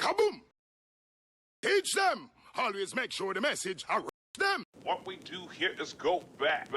Kaboom! Teach them. Always make sure the message reach them. What we do here is go back.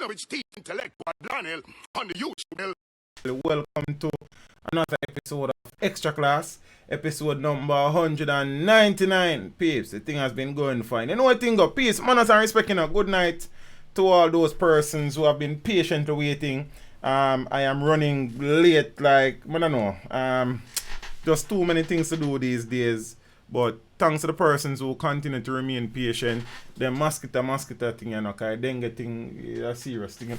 Which teach intellectual Daniel on the YouTube. Welcome to another episode of Extra Class, episode number 199. Peeps, the thing has been going fine. You know what thing up? Peace, manners and respect. A good night to all those persons who have been patiently waiting. I am running late, like, I don't know. Just too many things to do these days. But thanks to the persons who continue to remain patient. The mosquito thing, you know, cause dengue thing is a serious thing.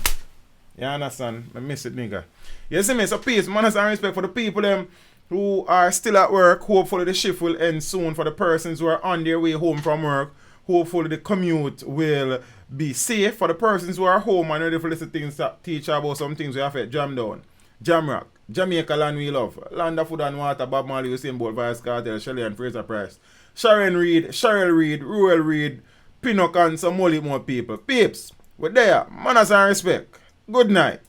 You understand? I miss it, nigga. You see me? So peace, manners and respect for the people them who are still at work. Hopefully the shift will end soon. For the persons who are on their way home from work, hopefully the commute will be safe. For the persons who are home and ready for listen things to teach about some things we have to jam down. Jam rock. Jamaica land we love. Land of food and water, Bob Marley, Usain Bolt, Vice Cartel, Shelley and Fraser Price. Sharon Reid, Cheryl Reid, Ruel Reid, Pinnock and some more people. Peeps, we're there. Manners and respect. Good night.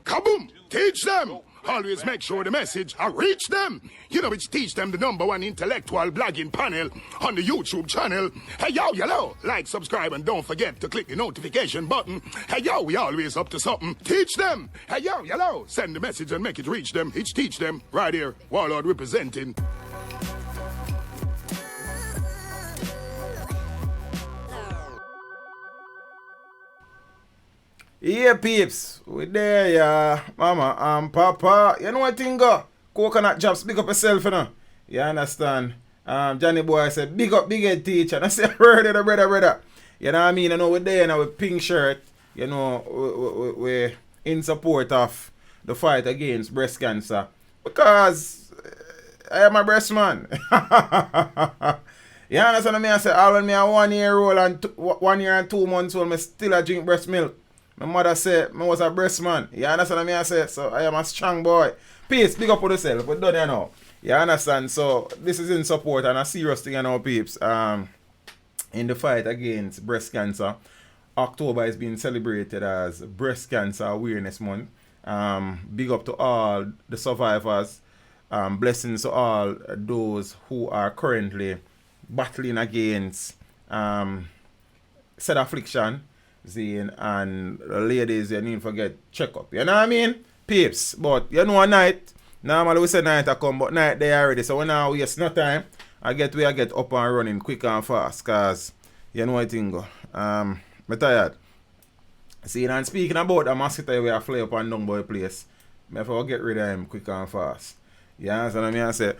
Kaboom! Teach them. Always make sure the message reach them. You know which teach them the #1 intellectual blogging panel on the YouTube channel. Hey yo, hello. Like, subscribe, and don't forget to click the notification button. Hey yo, we always up to something. Teach them. Hey yo, hello. Send the message and make it reach them. It's teach them. Right here. Warlord representing. Yeah, peeps, we there, yeah. Mama and Papa, you know what thing go? Coconut Jobs, big up yourself, you know. You understand? Johnny Boy said, big up, big head teacher. And I said, brother. You know what I mean? You know, we're there now with pink shirt. You know, we're in support of the fight against breast cancer. Because I am a breast man. You understand me? I said, all when me a 1 year old and 1 year and 2 months old, me still a drink breast milk. My mother said I was a breast man. You understand me? I said, so I am a strong boy. Peace, big up for yourself. But don't you know? You understand? So this is in support and a serious thing, you know, peeps. In the fight against breast cancer. October is being celebrated as Breast Cancer Awareness Month. Big up to all the survivors. Blessings to all those who are currently battling against said affliction. And ladies, you need to forget check-up. You know what I mean? Peeps. But you know a night. Normally we say night I come, but night they already. So when I waste no time, I get up and running quick and fast. Cause you know what thing go. I'm tired. See, and speaking about the mosquito we are fly up and down boy place, I have to get rid of him quick and fast. You understand what I mean? I say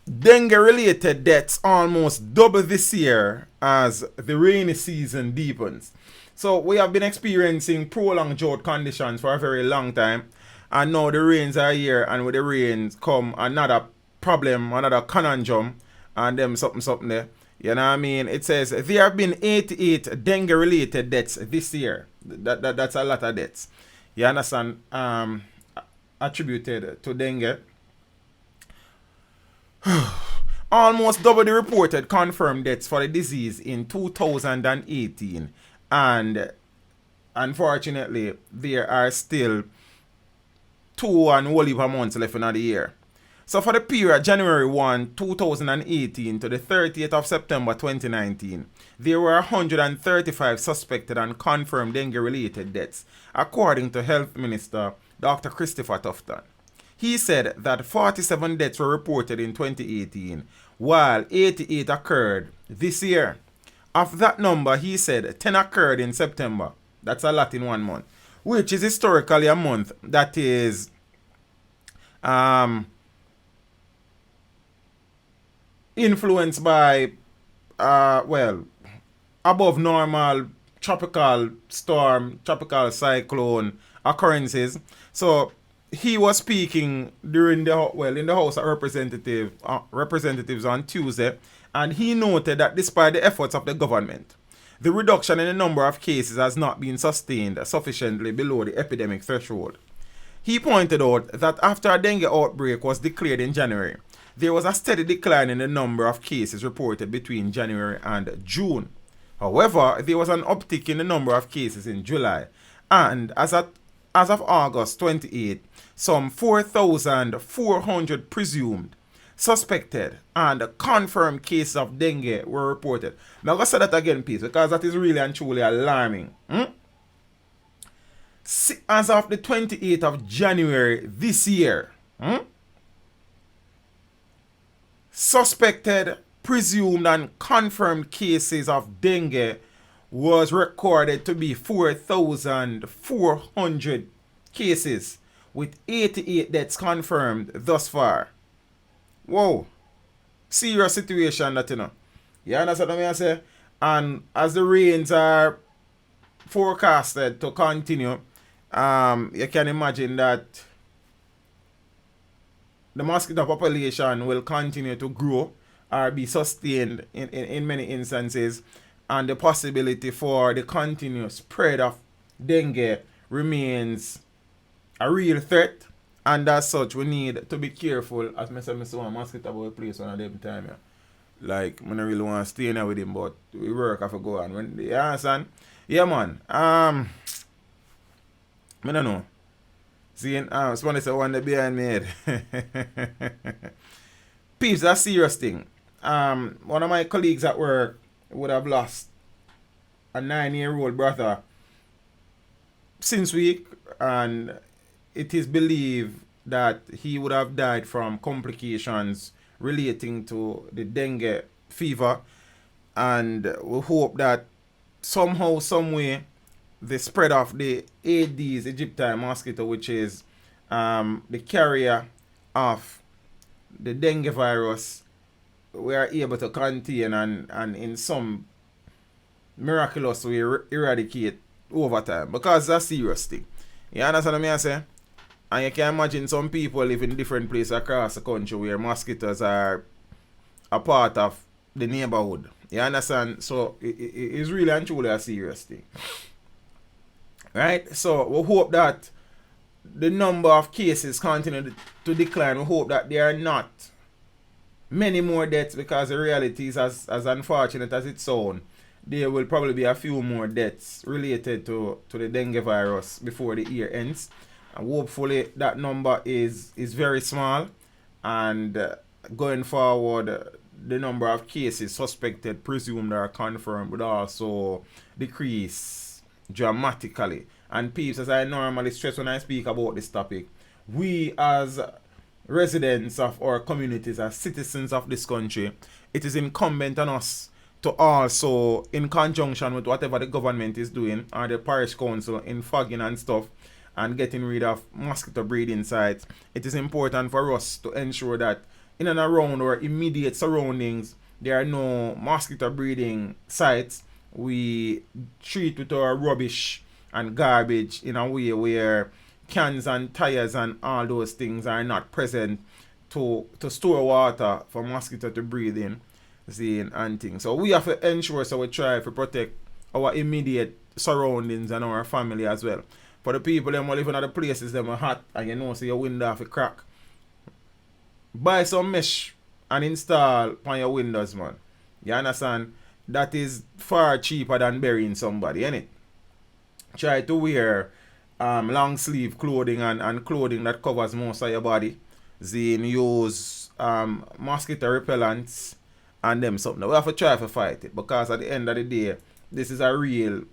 dengue related deaths almost double this year as the rainy season deepens. So we have been experiencing prolonged drought conditions for a very long time, and now the rains are here, and with the rains come another problem, another conundrum, and them something there. You know what I mean? It says there have been 88 dengue-related deaths this year. That's a lot of deaths. You understand? Attributed to dengue. Almost double the reported confirmed deaths for the disease in 2018. And unfortunately, there are still 2 and whole heap of months left in the year. So for the period January 1, 2018 to the 30th of September 2019, there were 135 suspected and confirmed dengue-related deaths, according to Health Minister Dr. Christopher Tufton. He said that 47 deaths were reported in 2018, while 88 occurred this year. Of that number, he said 10 occurred in September. That's a lot in 1 month, which is historically a month that is influenced by, above normal tropical storm, tropical cyclone occurrences. So he was speaking during in the House of Representatives on Tuesday, and he noted that despite the efforts of the government, the reduction in the number of cases has not been sustained sufficiently below the epidemic threshold. He pointed out that after a dengue outbreak was declared in January, there was a steady decline in the number of cases reported between January and June. However, there was an uptick in the number of cases in July, and as of August 28, some 4,400 presumed, suspected, and confirmed cases of dengue were reported. Now, I'm going to say that again, please, because that is really and truly alarming. As of the 28th of January this year, suspected, presumed, and confirmed cases of dengue was recorded to be 4,400 cases, with 88 deaths confirmed thus far. Whoa. Serious situation that, you know. You understand what I say? And as the rains are forecasted to continue, you can imagine that the mosquito population will continue to grow or be sustained in many instances, and the possibility for the continuous spread of dengue remains a real threat, and as such we need to be careful. As I said, I saw a mosquito about place one of them time, yeah. Like, I don't really want to stay in there with him, but we work have to go on. When you understand? Yeah, man. I don't know. See, somebody said one day behind me head. Peeps, that's a serious thing. One of my colleagues at work would have lost a 9-year-old brother since week, and it is believed that he would have died from complications relating to the dengue fever, and we hope that somehow, some way, the spread of the Aedes aegypti mosquito, which is the carrier of the dengue virus, we are able to contain and in some miraculous way eradicate over time, because that's a serious thing. You understand what I say? And you can imagine some people live in different places across the country where mosquitoes are a part of the neighborhood. You understand? So it is really and truly a serious thing. Right? So we hope that the number of cases continue to decline. We hope that there are not many more deaths, because the reality is as unfortunate as it sounds, there will probably be a few more deaths related to the dengue virus before the year ends. And hopefully that number is very small, and going forward the number of cases suspected, presumed, or confirmed would also decrease dramatically. And peeps, as I normally stress when I speak about this topic, we as residents of our communities, as citizens of this country, it is incumbent on us to also, in conjunction with whatever the government is doing, or the parish council in fogging and stuff, and getting rid of mosquito breeding sites, it is important for us to ensure that in and around our immediate surroundings there are no mosquito breeding sites. We treat with our rubbish and garbage in a way where cans and tires and all those things are not present to store water for mosquito to breathe in. seeing and things. So we have to ensure so we try to protect our immediate surroundings and our family as well. For the people them who live in other places them are hot and you know so your window have a crack. Buy some mesh and install on your windows, man. You understand? That is far cheaper than burying somebody, innit? Try to wear long sleeve clothing and clothing that covers most of your body. Then use mosquito repellents and them something. We have to try to fight it because at the end of the day, this is a real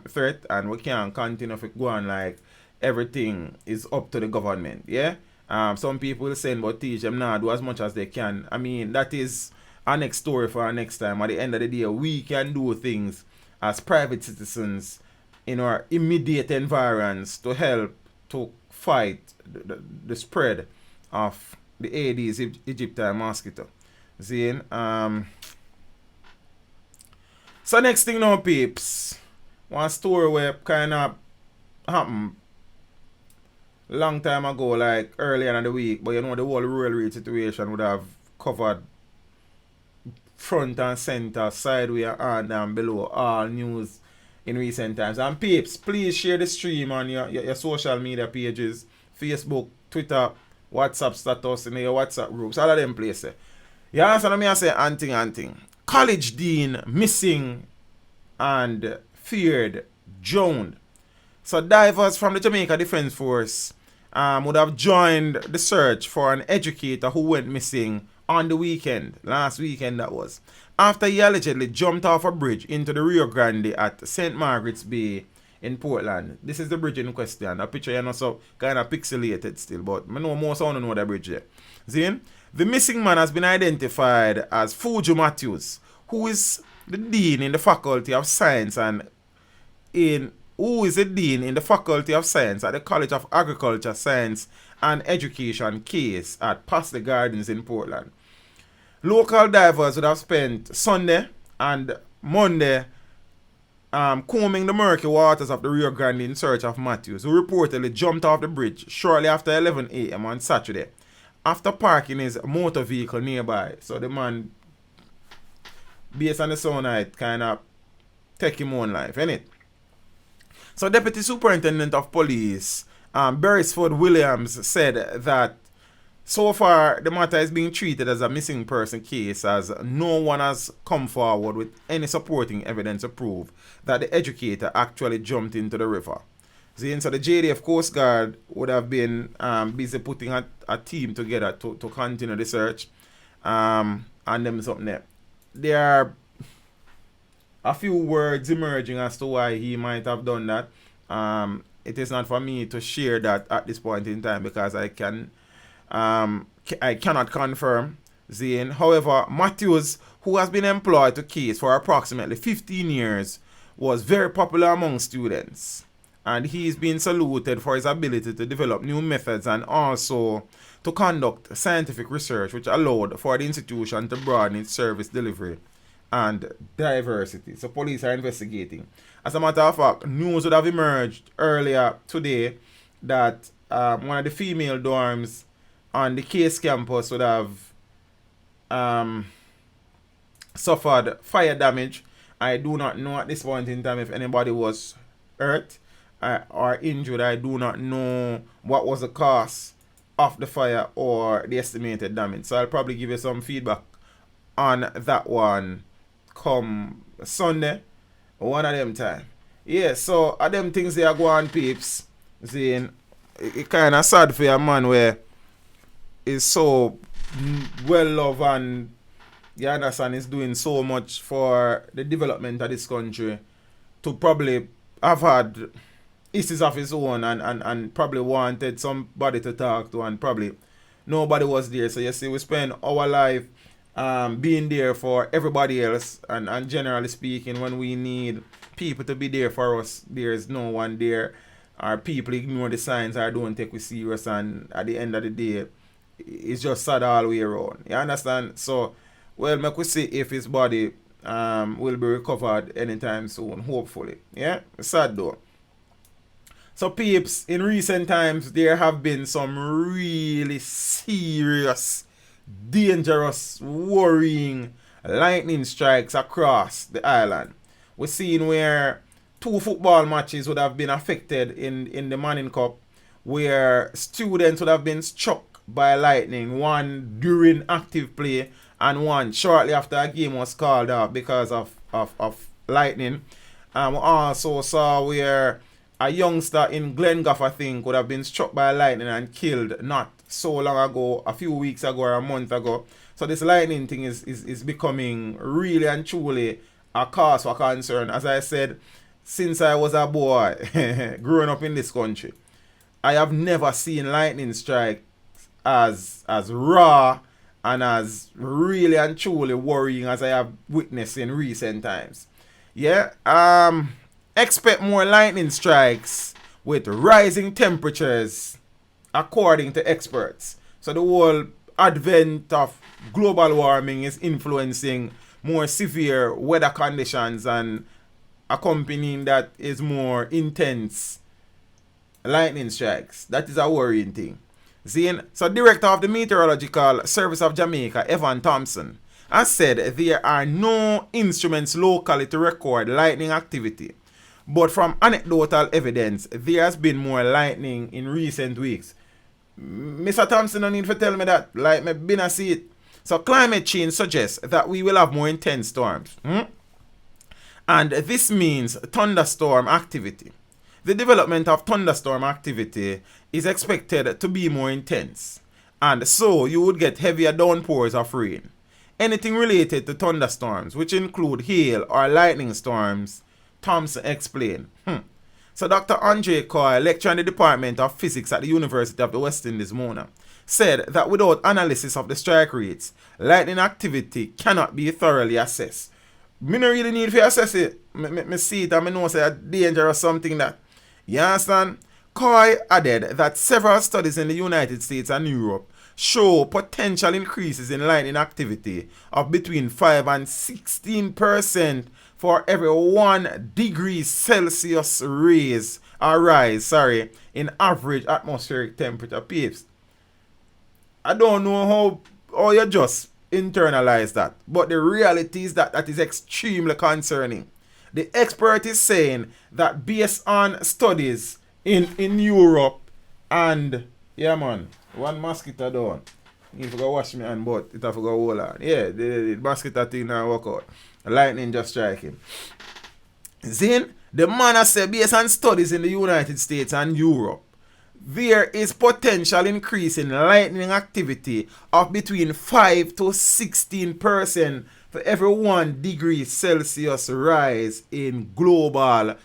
threat and we can't continue to go on like everything is up to the government. Yeah? Some people saying but teach them now do as much as they can. I mean, that is our next story for our next time. At the end of the day, we can do things as private citizens in our immediate environs to help to fight the spread of the Aedes aegypti mosquito. See? So next thing now, peeps, one story where kind of happened long time ago, like earlier in the week, but you know the whole Ruel Reid situation would have covered front and center, sideways and down below, all news in recent times. And peeps, please share the stream on your social media pages, Facebook, Twitter, WhatsApp status, in your WhatsApp groups, all of them places. You understand what I say? Anting. College dean missing and feared drowned. So divers from the Jamaica Defence Force would have joined the search for an educator who went missing on the weekend, last weekend that was, after he allegedly jumped off a bridge into the Rio Grande at St. Margaret's Bay in Portland. This is the bridge in question. A picture you know so kind of pixelated still, but I know most don't know the bridge there. See? The missing man has been identified as Fuju Matthews, who is the dean in the Faculty of Science and who is the dean in the Faculty of Science at the College of Agriculture, Science and Education case at Pasley Gardens in Portland. Local divers would have spent Sunday and Monday combing the murky waters of the Rio Grande in search of Matthews, who reportedly jumped off the bridge shortly after 11 a.m. on Saturday after parking his motor vehicle nearby. So the man, based on the sound night, kind of take him own life, innit? So Deputy Superintendent of Police Beresford Williams said that so far the matter is being treated as a missing person case, as no one has come forward with any supporting evidence to prove that the educator actually jumped into the river. See, so the JDF Coast Guard would have been busy putting a team together to continue the search and them something there. There are a few words emerging as to why he might have done that. It is not for me to share that at this point in time because I cannot confirm. Zane. However, Matthews, who has been employed to case for approximately 15 years, was very popular among students. And he's been saluted for his ability to develop new methods and also to conduct scientific research, which allowed for the institution to broaden its service delivery and diversity. So police are investigating. As a matter of fact, news would have emerged earlier today that one of the female dorms on the Case campus would have suffered fire damage. I do not know at this point in time if anybody was hurt or injured. I do not know what was the cause of the fire or the estimated damage. So I'll probably give you some feedback on that one come Sunday, one of them time. Yeah, so at them things they are going peeps. Saying it kind of sad for a man where is so well loved and you understand is doing so much for the development of this country to probably have had issues of his own and probably wanted somebody to talk to and probably nobody was there. So you see we spend our life being there for everybody else and generally speaking when we need people to be there for us, there's no one there, or people ignore the signs or don't take we serious, and at the end of the day it's just sad all the way around. You understand? So well, make we see if his body will be recovered anytime soon, hopefully. Yeah, sad though. So peeps, in recent times there have been some really serious, dangerous, worrying lightning strikes across the island. We're seeing where 2 football matches would have been affected in the Manning Cup, where students would have been struck by lightning, one during active play and one shortly after a game was called off because of lightning. We also saw where a youngster in Glengoff, I think, would have been struck by lightning and killed not so long ago, a few weeks ago or a month ago. So this lightning thing is becoming really and truly a cause for concern. As I said, since I was a boy growing up in this country, I have never seen lightning strike as raw and as really and truly worrying as I have witnessed in recent times. Yeah, expect more lightning strikes with rising temperatures, according to experts. So the whole advent of global warming is influencing more severe weather conditions, and accompanying that is more intense lightning strikes. That is a worrying thing. So director of the Meteorological Service of Jamaica, Evan Thompson, has said there are no instruments locally to record lightning activity. But from anecdotal evidence, there has been more lightning in recent weeks. Mr. Thompson don't need to tell me that. Like, me been a see it. So climate change suggests that we will have more intense storms. And this means thunderstorm activity. The development of thunderstorm activity is expected to be more intense. And so you would get heavier downpours of rain. Anything related to thunderstorms, which include hail or lightning storms, Thompson explained. So Dr. Andre Coy, lecturer in the Department of Physics at the University of the West Indies, Mona, said that without analysis of the strike rates, lightning activity cannot be thoroughly assessed. Me no really need to assess it. Me see it and me know say a danger or something that. You understand? Coy added that several studies in the United States and Europe show potential increases in lightning activity of between 5 and 16% for every 1 degree Celsius rise in average atmospheric temperature. Peeps, I don't know how you just internalize that, but the reality is that is extremely concerning. The expert is saying that based on studies in Europe and, yeah man, one mosquito down. If I go wash me hand, but it have to go hold on. Yeah, the mosquito thing now work out. Lightning just striking. Then, the man has said based on studies in the United States and Europe, there is potential increase in lightning activity of between 5 to 16% for every 1 degree Celsius rise in global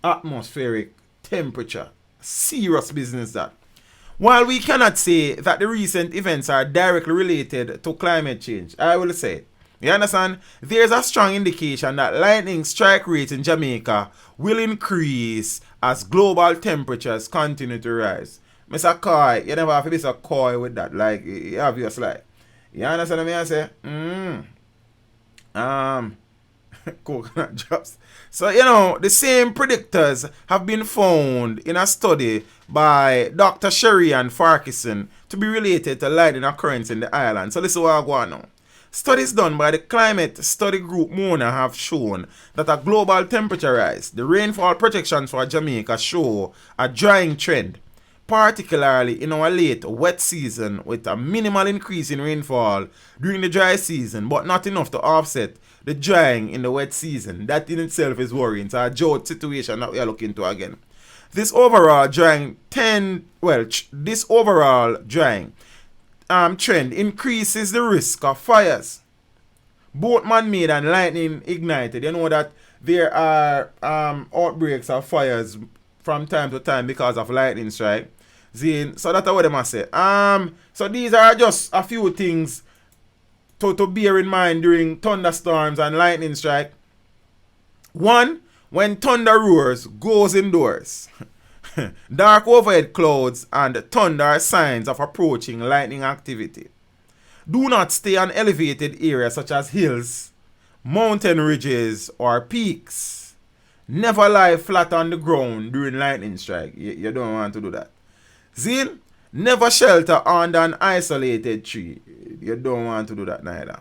atmospheric temperature. Serious business that. While we cannot say that the recent events are directly related to climate change, I will say, you understand, there's a strong indication that lightning strike rates in Jamaica will increase as global temperatures continue to rise. Mr. Coy, you never have to be so coy with that, like, obvious, like. You understand what I say? Coconut drops. So, you know, the same predictors have been found in a study by Dr. Sherian Farquharson to be related to lightning occurrence in the island. So, listen what I go on now. Studies done by the Climate Study Group Mona have shown that a global temperature rise, the rainfall projections for Jamaica show a drying trend, particularly in our late wet season, with a minimal increase in rainfall during the dry season, but not enough to offset the drying in the wet season. That in itself is worrying. It's a drought situation that we are looking to again. This overall drying trend increases the risk of fires, both man-made and lightning ignited. You know that there are outbreaks of fires from time to time because of lightning strike. So that's what I must say. So these are just a few things to bear in mind during thunderstorms and lightning strike. One, when thunder roars, goes indoors. Dark overhead clouds and thunder are signs of approaching lightning activity. Do not stay on elevated areas such as hills, mountain ridges, or peaks. Never lie flat on the ground during lightning strike. You don't want to do that. Never shelter under an isolated tree. You don't want to do that neither.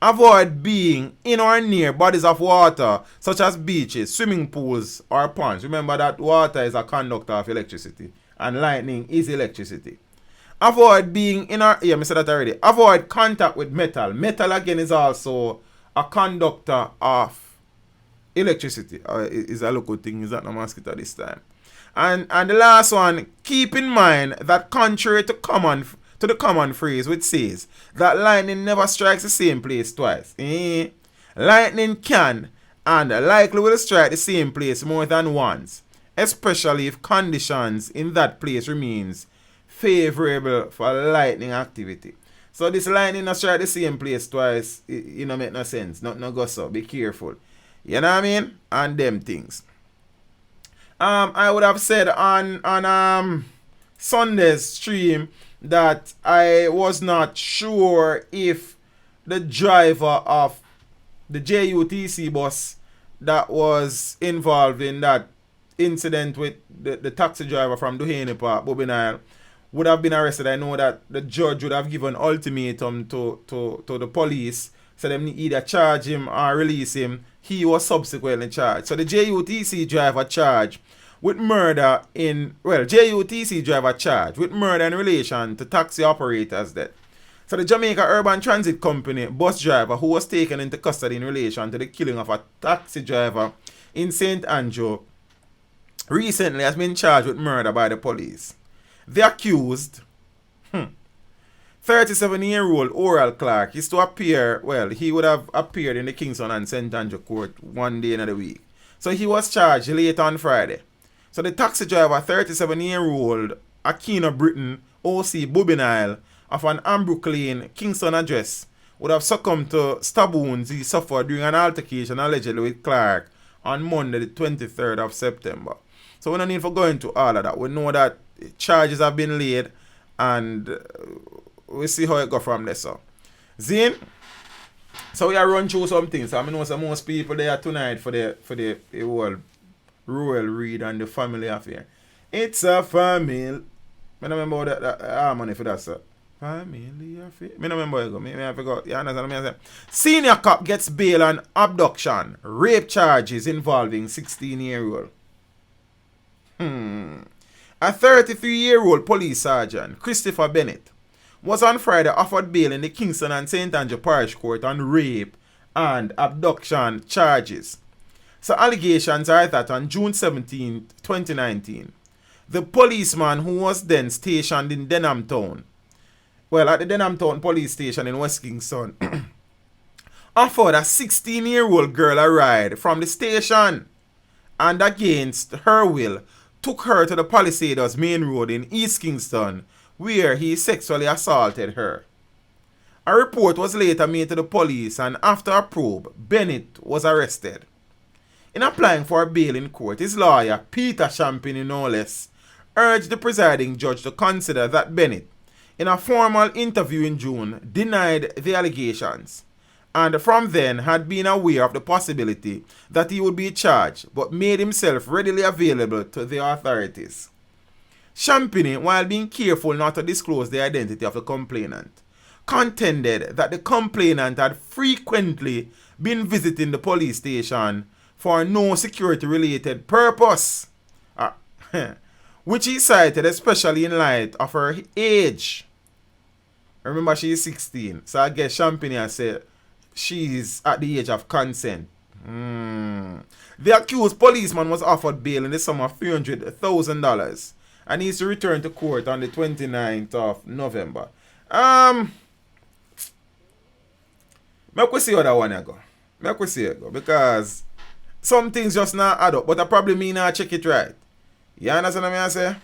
Avoid being in or near bodies of water, such as beaches, swimming pools, or ponds. Remember that water is a conductor of electricity, and lightning is electricity. Avoid being in or... Yeah, I said that already. Avoid contact with metal. Metal, again, is also a conductor of electricity. Is a local thing. Is that no mosquito this time? And the last one, keep in mind that contrary to the common phrase which says that lightning never strikes the same place twice. Lightning can and likely will strike the same place more than once, especially if conditions in that place remains favorable for lightning activity. So this lightning not strike the same place twice, it no make no sense. No go so. Be careful. You know what I mean? And them things. I would have said on Sunday's stream that I was not sure if the driver of the JUTC bus that was involved in that incident with the taxi driver from Duhaney Park, Bobby Nile, would have been arrested. I know that the judge would have given ultimatum to the police, so them either charge him or release him. He was subsequently charged. So the JUTC driver charged with murder JUTC driver charged with murder in relation to taxi operators death. So the Jamaica Urban Transit Company bus driver who was taken into custody in relation to the killing of a taxi driver in St. Andrew recently has been charged with murder by the police. The accused, 37-year-old Oral Clark, is to appear, he would have appeared in the Kingston and St. Andrew court one day in the week. So he was charged late on Friday. So the taxi driver, 37-year-old Aquino Britton, OC Bobinile, of an Ambrook Lane, Kingston address, would have succumbed to stab wounds he suffered during an altercation allegedly with Clark on Monday, the 23rd of September. So we don't need to go into all of that. We know that charges have been laid, and we'll see how it go from there. So we are run through some things. I know some most people there tonight for the whole Ruel Reid and the family affair. It's a family. I don't remember that harmony for that, sir. Family affair. I don't remember it go. I forgot. You understand what I'm saying? Senior cop gets bail on abduction, rape charges involving 16-year-old. A 33-year-old police sergeant, Christopher Bennett, was on Friday offered bail in the Kingston and St. Andrew Parish Court on rape and abduction charges. So allegations are that on June 17, 2019, the policeman who was then stationed in Denham Town, at the Denham Town police station in West Kingston, offered a 16-year-old girl a ride from the station and against her will took her to the Palisades main road in East Kingston, where he sexually assaulted her. A report was later made to the police, and after a probe, Bennett was arrested. In applying for bail in court, his lawyer, Peter Champagny no less, urged the presiding judge to consider that Bennett, in a formal interview in June, denied the allegations, and from then had been aware of the possibility that he would be charged, but made himself readily available to the authorities. Champagny, while being careful not to disclose the identity of the complainant, contended that the complainant had frequently been visiting the police station for no security-related purpose, which he cited especially in light of her age. Remember, she is 16, so I guess Champagny has said she's at the age of consent. The accused policeman was offered bail in the sum of $300,000 and he is to return to court on the 29th of November. Make we see how that one go. Make we see it go, because some things just not add up, but I probably mean I check it right. You understand what I say?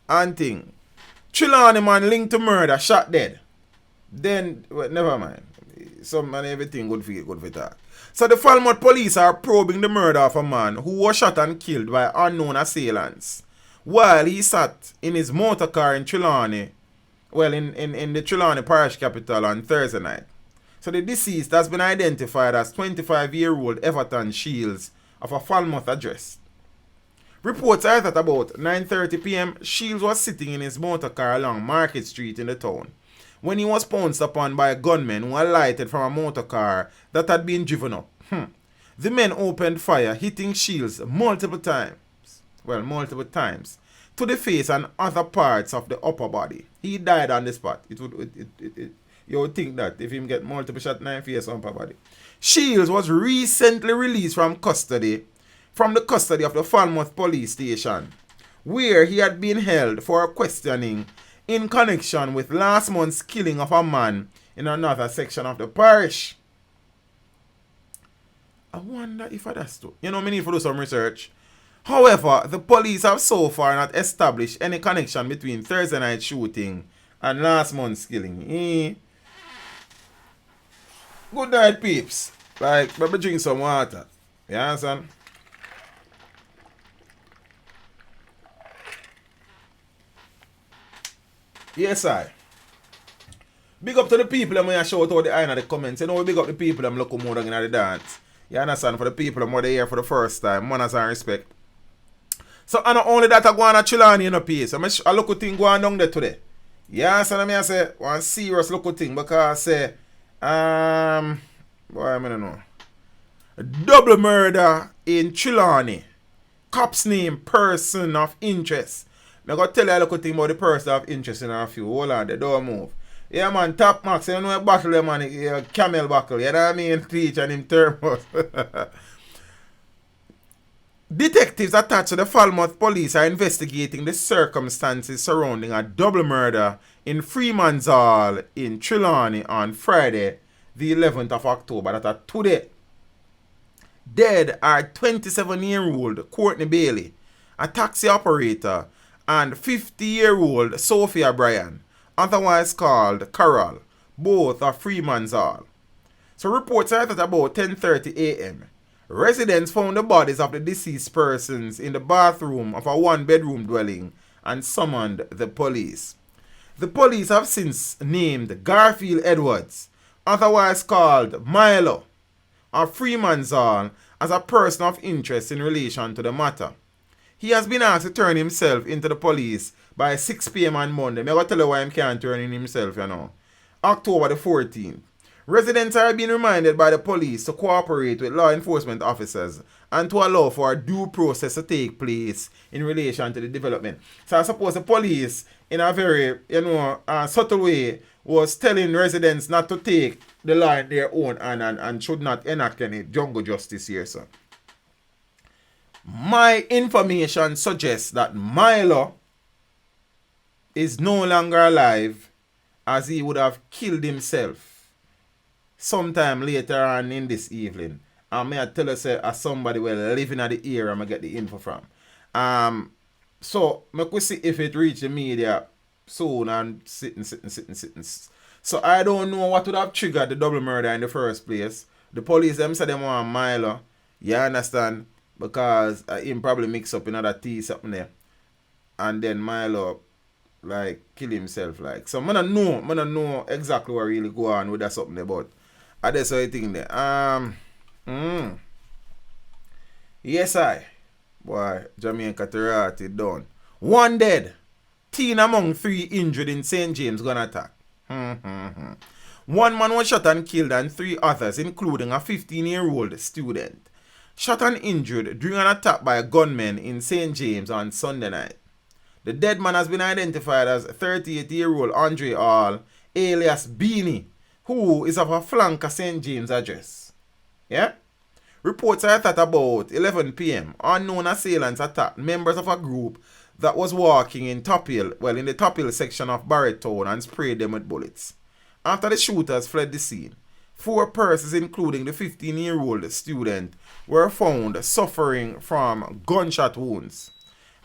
And thing. Trelawney man linked to murder, shot dead. Then, never mind. Some and everything good for that. So the Falmouth police are probing the murder of a man who was shot and killed by unknown assailants while he sat in his motor car in Trelawney, in the Trelawney Parish capital on Thursday night. So the deceased has been identified as 25-year-old Everton Shields of a Falmouth address. Reports are that about 9:30 p.m. Shields was sitting in his motor car along Market Street in the town when he was pounced upon by gunmen who alighted from a motor car that had been driven up. The men opened fire, hitting Shields multiple times, to the face and other parts of the upper body. He died on the spot. You would think that if him get multiple shot in the face and upper body. Shields was recently released from the custody of the Falmouth police station, where he had been held for questioning in connection with last month's killing of a man in another section of the parish. I wonder if that's true. You know, me need to do some research. However, the police have so far not established any connection between Thursday night shooting and last month's killing. Good night, peeps. Like, maybe drink some water. You understand? Yes, I. Big up to the people that I shout out the eye in the comments. You know, we big up the people that look more than in the dance. You understand? For the people that are here for the first time, manners and respect. So, and not only that, I go on a Chilani in a piece. I look at thing going down there today. You understand me? I say, one serious look at thing because I say, boy, I don't know. Double murder in Chilani. Cop's name, person of interest. I'm going to tell you a little thing about the person of interest in a few. Hold on, they don't move. Yeah, man, Top Max, you know a battle, man, camel buckle, you know what I mean? Teach and him thermos. Detectives attached to the Falmouth police are investigating the circumstances surrounding a double murder in Freeman's Hall in Trelawney on Friday, the 11th of October. That are today. Dead are 27-year-old Courtney Bailey, a taxi operator, and 50-year-old Sophia Bryan, otherwise called Carol, both are Freeman's Hall. So reports are at about 10:30 a.m. Residents found the bodies of the deceased persons in the bathroom of a one-bedroom dwelling and summoned the police. The police have since named Garfield Edwards, otherwise called Milo, of Freeman's Hall, as a person of interest in relation to the matter. He has been asked to turn himself into the police by 6 p.m. on Monday. I'm going to tell you why he can't turn in himself, you know. October the 14th. Residents are being reminded by the police to cooperate with law enforcement officers and to allow for a due process to take place in relation to the development. So I suppose the police, in a very, subtle way, was telling residents not to take the law in their own and should not enact any jungle justice here, sir. My information suggests that Milo is no longer alive, as he would have killed himself sometime later on in this evening. And may I tell you, say, as somebody will living at the area, I'm going to get the info from. So, I could see if it reach the media soon and sitting. So, I don't know what would have triggered the double murder in the first place. The police, them said they want Milo. You understand? Because him probably mix up another tea something there. And then Milo, like, kill himself, like. So, I don't know exactly what really go on with that something there, but that's what I think there. Yes, I. Boy, Jamaica Terrati done. 1 dead. Teen among 3 injured in St. James gun attack. 1 man was shot and killed and 3 others, including a 15-year-old student, shot and injured during an attack by a gunman in St. James on Sunday night. The dead man has been identified as 38-year-old Andre Hall, alias Beanie, who is of a Flanker St. James address. Yeah? Reports are that about 11 p.m. unknown assailants attacked members of a group that was walking in Top Hill, in the Top Hill section of Barrett Town, and sprayed them with bullets. After the shooters fled the scene, 4 persons, including the 15-year-old student, were found suffering from gunshot wounds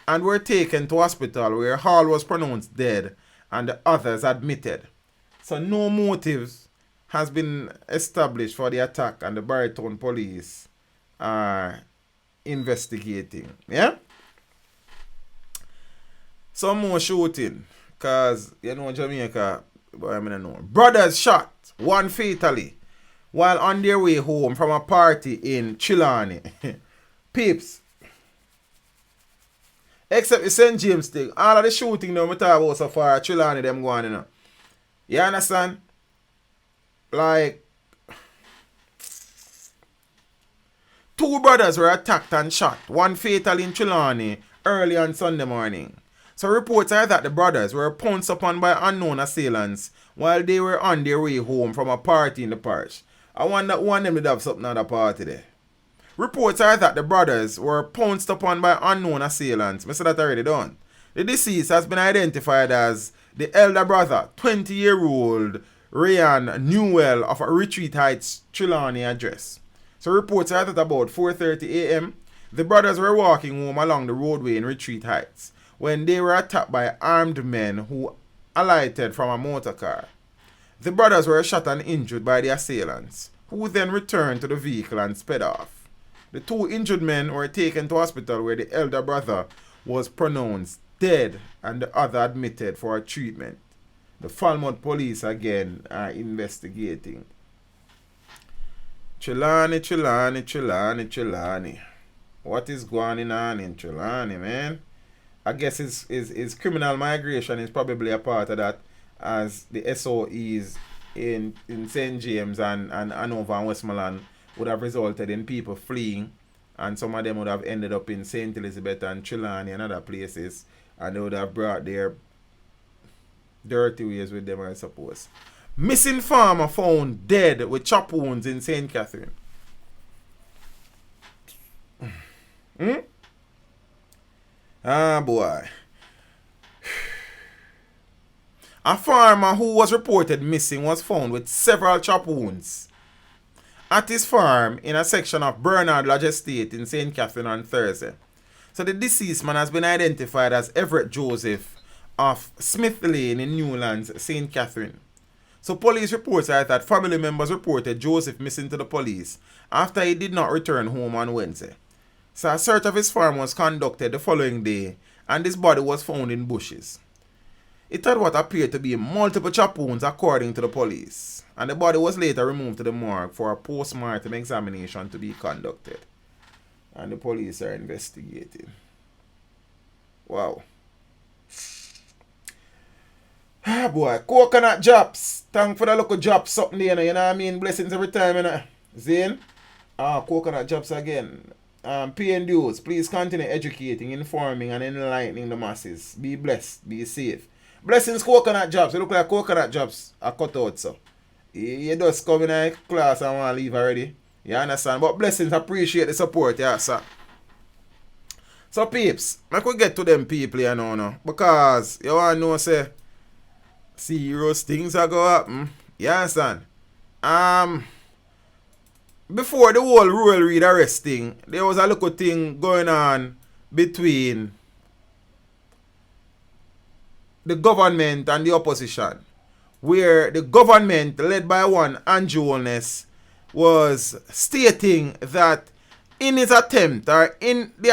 and were taken to hospital where Hall was pronounced dead and the others admitted. So no motives has been established for the attack, and the Barrett Town police are investigating. Yeah? Some more shooting, because, Jamaica, brothers shot, 1 fatally, while on their way home from a party in Trelawney. Peeps. Except the St. James thing, all of the shooting now we talk about so far, Trelawney them going, You understand? Like, 2 brothers were attacked and shot, one fatal in Trelawney early on Sunday morning. So reports are that the brothers were pounced upon by unknown assailants while they were on their way home from a party in the parish. I wonder one of them did have something at a party there. Reports are that the brothers were pounced upon by unknown assailants. I said that already done. The deceased has been identified as the elder brother, 20-year-old Ryan Newell of a Retreat Heights, Trelawney address. So reports are that about 4:30 a.m., the brothers were walking home along the roadway in Retreat Heights when they were attacked by armed men who alighted from a motor car. The brothers were shot and injured by the assailants, who then returned to the vehicle and sped off. The 2 injured men were taken to hospital where the elder brother was pronounced dead and the other admitted for treatment. The Falmouth police again are investigating. Trelawney. What is going on in Trelawney, man? I guess his criminal migration is probably a part of that, as the SOEs in St. James and Hanover and Westmoreland would have resulted in people fleeing, and some of them would have ended up in St. Elizabeth and Trelawney and other places, and they would have brought their dirty ways with them, I suppose. Missing farmer found dead with chop wounds in St. Catherine. Ah, boy. A farmer who was reported missing was found with several chop wounds at his farm in a section of Bernard Lodge Estate in St. Catherine on Thursday. So the deceased man has been identified as Everett Joseph of Smith Lane in Newlands, St. Catherine. So police reports are that family members reported Joseph missing to the police after he did not return home on Wednesday. So a search of his farm was conducted the following day, and his body was found in bushes. It had what appeared to be multiple chop wounds according to the police, and the body was later removed to the morgue for a post-mortem examination to be conducted. And the police are investigating. Wow. Ah, boy, coconut drops. Thank for the local drops something there, you know what I mean? Blessings every time, you know. Zane? Coconut drops again. Paying dues. Please continue educating, informing, and enlightening the masses. Be blessed. Be safe. Blessings, coconut drops. You look like coconut drops are cut out, so. You just come in a class and want to leave already. You understand? But blessings, appreciate the support, yeah, sir. So, peeps, I could get to them people, you know, no? Because you want to know, say, serious things are going to happen. You understand? Before the whole Ruel Reid arresting, there was a little thing going on between the government and the opposition, where the government, led by one Andrew Holness, was stating that in the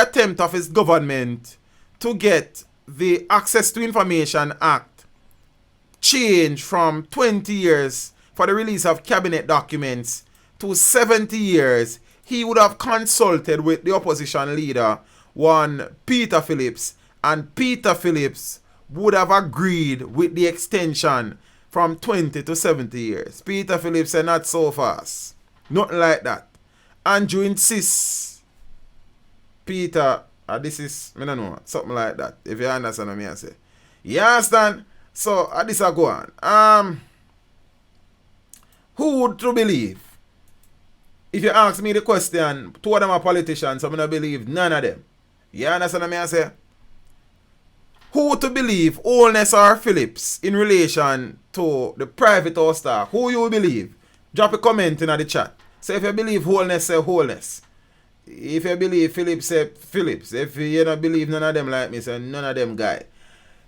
attempt of his government to get the Access to Information Act changed from 20 years for the release of cabinet documents to 70 years, he would have consulted with the opposition leader, one Peter Phillips, and Peter Phillips would have agreed with the extension from 20 to 70 years. Peter Phillips said not so fast. Nothing like that. Andrew insists. Peter, this is, I don't know, something like that. If you understand what I say. You understand? So, this will go on. Who would to believe? If you ask me the question, 2 of them are politicians, so I don't believe none of them. You understand what I say? Who to believe, Holness or Phillips, in relation to the private house stock? Who you believe? Drop a comment in the chat. So if you believe Holness, say Holness. If you believe Phillips, say Phillips. If you don't believe none of them like me, say none of them guy.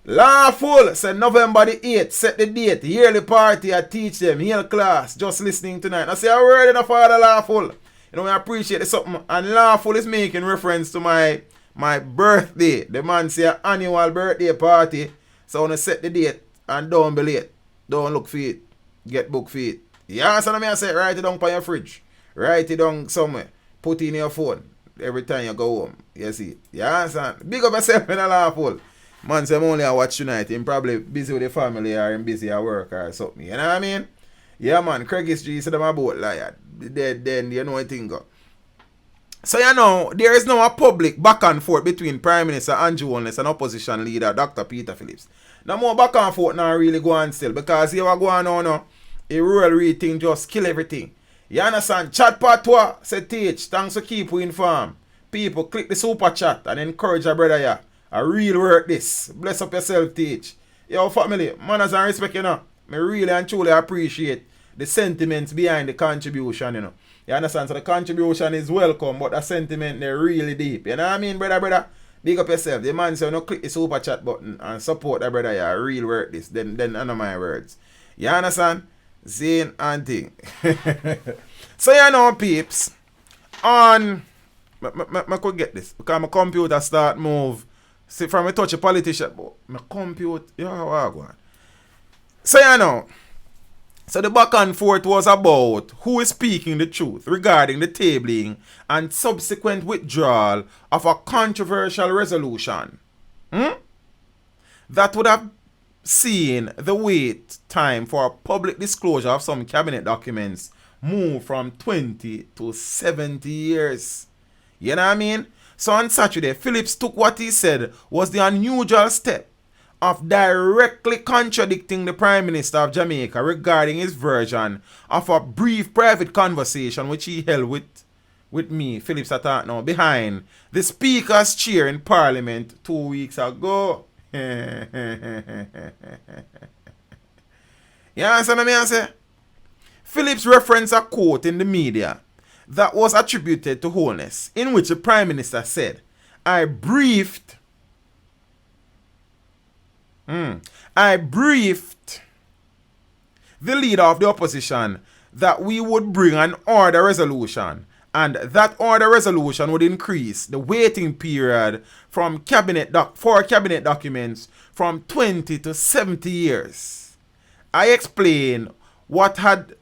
Lawful, say November the 8th, set the date, yearly party, I teach them, heal class, just listening tonight. I say a word in the Father Lawful. You know, I appreciate the something. And Lawful is making reference to my birthday. The man say annual birthday party. So I want to set the date and don't be late. Don't look for it. Get book for it. Yeah, so I say write it down on your fridge. Write it down somewhere. Put it in your phone every time you go home. You see. Yeah, son. Big up yourself in a Lawful. Man say I'm only a watch tonight. Him probably busy with the family or him busy at work or something. You know what I mean? Yeah, man. Craig Street said them about liar. Then you know what thing go. So you know, there is now a public back and forth between Prime Minister Andrew Holness and opposition leader Dr. Peter Phillips. Now more back and forth now really go on still because here what going on now, a Ruel Reid thing just kill everything. You understand? Chat patois say teach, thanks for keep we informed. People click the super chat and encourage your brother here. A real work this. Bless up yourself, teach. Yo family, manners and respect, you know. Me really and truly appreciate the sentiments behind the contribution, you know. You understand? So the contribution is welcome, but the sentiment they're really deep. You know what I mean, brother? Big up yourself. The man say, no, click the super chat button and support the brother. Yeah, real work this. Then none of my words. You understand? Zane and thing. So you know, peeps. I could get this because my computer start move. See, from a touch a politician, but my computer, yeah, how I go on. So you know. So the back and forth was about who is speaking the truth regarding the tabling and subsequent withdrawal of a controversial resolution. That would have seen the wait time for public disclosure of some cabinet documents move from 20 to 70 years. You know what I mean? So on Saturday, Phillips took what he said was the unusual step of directly contradicting the Prime Minister of Jamaica regarding his version of a brief private conversation which he held with me, Phillips Attack now, behind the Speaker's chair in Parliament 2 weeks ago. You understand what I say? Phillips referenced a quote in the media that was attributed to Holness, in which the Prime Minister said, I briefed the leader of the opposition that we would bring an order resolution, and that order resolution would increase the waiting period from cabinet documents from 20 to 70 years. I explained what had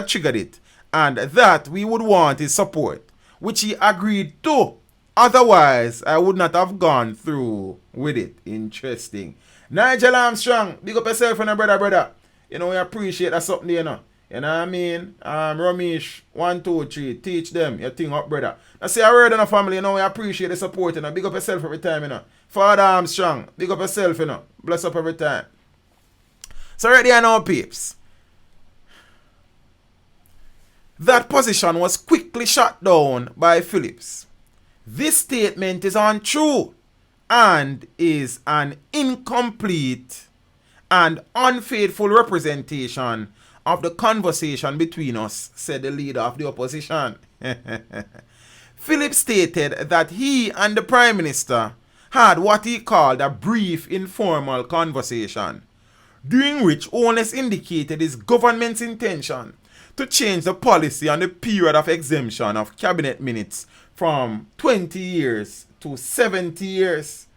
triggered it, and that we would want his support, which he agreed to. Otherwise, I would not have gone through with it. Interesting. Nigel Armstrong, big up yourself and a brother. You know, we appreciate that something, you know. You know what I mean? Ramesh, 1, 2, 3, teach them your thing up, brother. I say a word in a family, you know, we appreciate the support, you know. Big up yourself every time, you know. Father Armstrong, big up yourself, you know. Bless up every time. So right there now, peeps. That position was quickly shut down by Phillips. This statement is untrue and is an incomplete and unfaithful representation of the conversation between us, said the leader of the opposition. Phillips stated that he and the Prime Minister had what he called a brief informal conversation, during which Holness indicated his government's intention to change the policy on the period of exemption of cabinet minutes from 20 years to 70 years.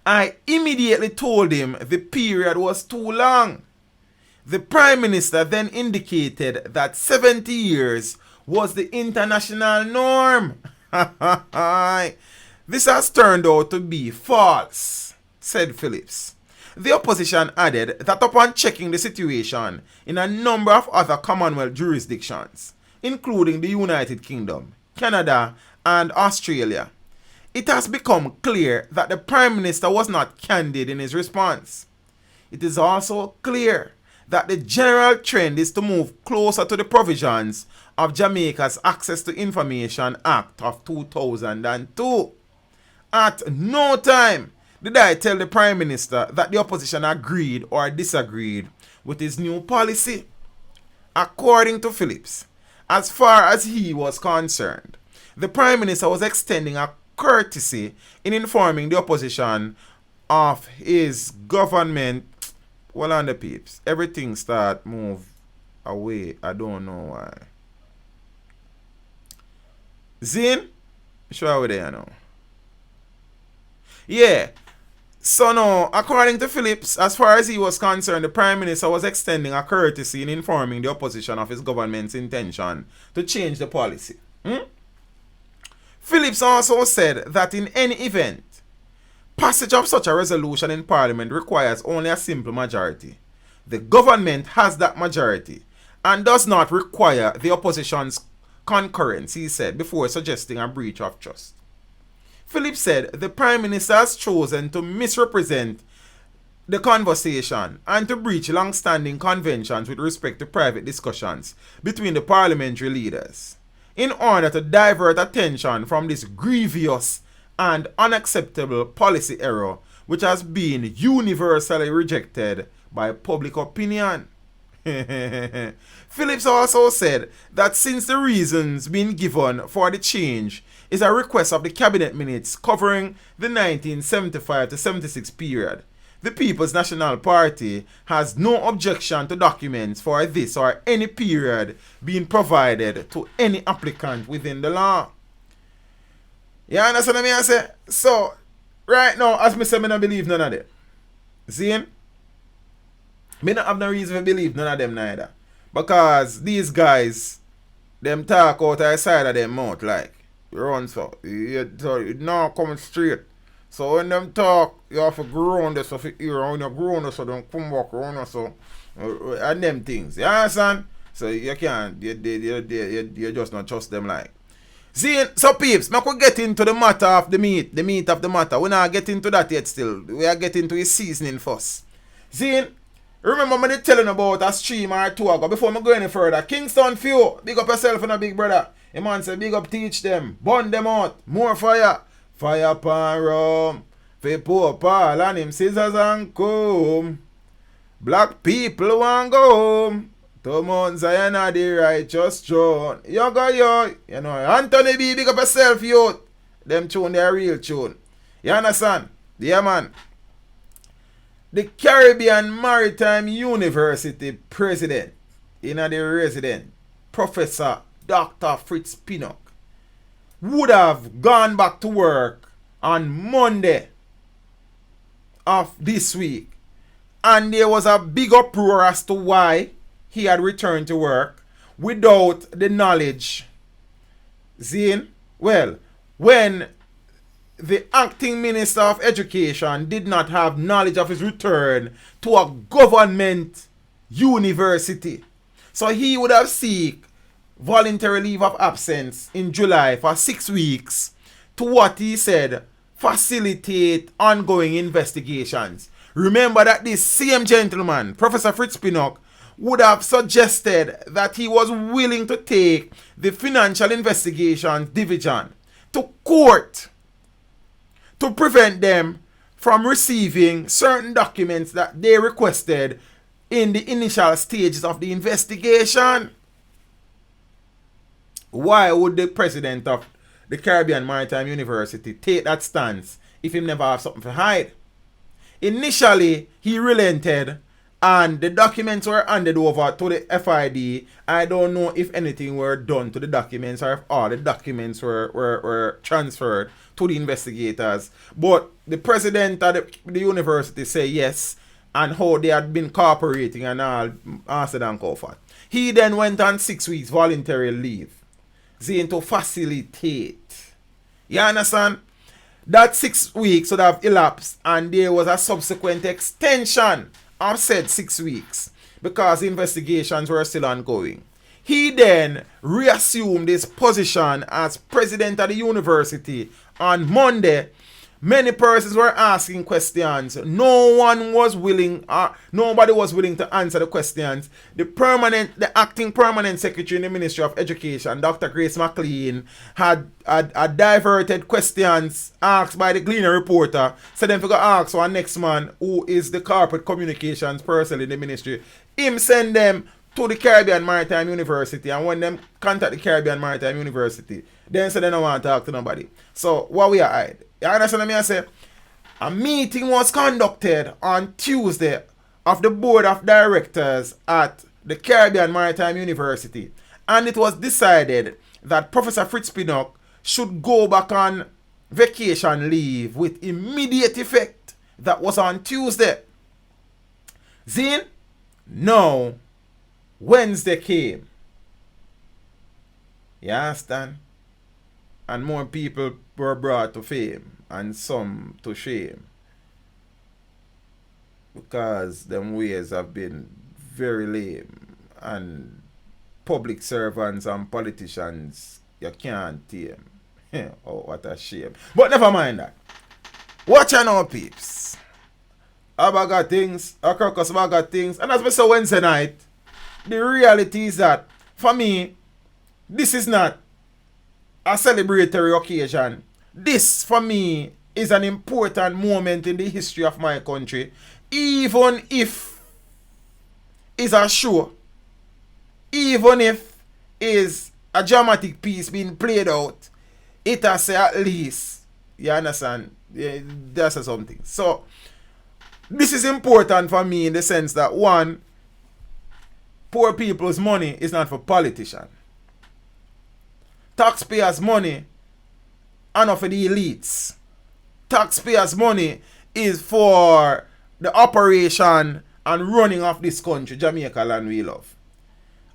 I immediately told him the period was too long. The Prime Minister then indicated that 70 years was the international norm. This has turned out to be false, said Phillips. The opposition added that upon checking the situation in a number of other Commonwealth jurisdictions, including the United Kingdom, Canada, and Australia, it has become clear that the Prime Minister was not candid in his response. It is also clear that the general trend is to move closer to the provisions of Jamaica's Access to Information Act of 2002. At no time did I tell the Prime Minister that the opposition agreed or disagreed with his new policy. According to Phillips, as far as he was concerned, the Prime Minister was extending a courtesy in informing the opposition of his government. Well, on the peeps, everything start move away. I don't know why. Zin, show there now. Yeah. So now, according to Phillips, as far as he was concerned, the Prime Minister was extending a courtesy in informing the opposition of his government's intention to change the policy. Phillips also said that in any event, passage of such a resolution in Parliament requires only a simple majority. The government has that majority and does not require the opposition's concurrence, he said, before suggesting a breach of trust. Phillips said the Prime Minister has chosen to misrepresent the conversation and to breach long-standing conventions with respect to private discussions between the parliamentary leaders in order to divert attention from this grievous and unacceptable policy error which has been universally rejected by public opinion. Phillips also said that since the reasons being given for the change is a request of the cabinet minutes covering the 1975 to 76 period, the People's National Party has no objection to documents for this or any period being provided to any applicant within the law. You understand what I say? So, right now, as I say, I don't believe none of them. See? I don't have no reason to believe none of them neither. Because these guys, them talk out the side of their mouth like, you run so you now coming straight. So when them talk, you have to ground this of ear, and when you ground this, so don't come back around so and them things. You understand? So you can't, you just not trust them like. See, so peeps, I could get into the matter of the meat of the matter. We're not getting into that yet still. We are getting to his seasoning first. See, remember me telling about a stream or two ago before I go any further. Kingston Few, big up yourself and a big brother. A man say big up teach them, burn them out, more fire. Fire pan rum, for poor Paul and him scissors and comb. Black people want go home. To Mount Zion are the righteous throne. You go yo, you know, Anthony B, big up yourself, youth. Them tune, they are real tune. You understand? Yeah, man. The Caribbean Maritime University president, the resident, Professor Dr. Fritz Pinnock, would have gone back to work on Monday of this week. And there was a big uproar as to why he had returned to work without the knowledge. Zine? Well, when the acting Minister of Education did not have knowledge of his return to a government university. So he would have seek voluntary leave of absence in July for 6 weeks to what he said facilitate ongoing investigations. Remember that this same gentleman, Professor Fritz Pinnock, would have suggested that he was willing to take the Financial Investigations Division to court to prevent them from receiving certain documents that they requested in the initial stages of the investigation. Why would the president of the Caribbean Maritime University take that stance if he never have something to hide? Initially, he relented and the documents were handed over to the FID. I don't know if anything were done to the documents or if all the documents were transferred to the investigators. But the president of the university said yes, and how they had been cooperating and all answered and comfort. He then went on 6 weeks voluntary leave, saying to facilitate. You understand? That 6 weeks would have elapsed and there was a subsequent extension of said 6 weeks because investigations were still ongoing. He then reassumed his position as president of the university on Monday. Many persons were asking questions. Nobody was willing to answer the questions. The acting permanent secretary in the Ministry of Education, Dr. Grace McLean, had diverted questions asked by the Gleaner reporter. So then we go ask our next man, who is the corporate communications person in the ministry. Him send them to the Caribbean Maritime University, and when them contact the Caribbean Maritime University, then say they don't want to talk to nobody. So what we are hide? You understand what I say? A meeting was conducted on Tuesday of the board of directors at the Caribbean Maritime University, and it was decided that Professor Fritz Pinnock should go back on vacation leave with immediate effect. That was on Tuesday. Zine? No. Wednesday came. You understand? and more people were brought to fame and some to shame. Because them ways have been very lame, and public servants and politicians you can't tame. Oh, what a shame. But never mind that. Watch out now, peeps. A bag of things, a crocus bag of things. And as we saw Wednesday night, the reality is that, for me, this is not a celebratory occasion. This, for me, is an important moment in the history of my country. Even if it's a show, even if it's a dramatic piece being played out, it has at least, you understand, that's something. So, this is important for me in the sense that, one, poor people's money is not for politicians. Taxpayers' money are not for the elites. Taxpayers' money is for the operation and running of this country, Jamaica land we love.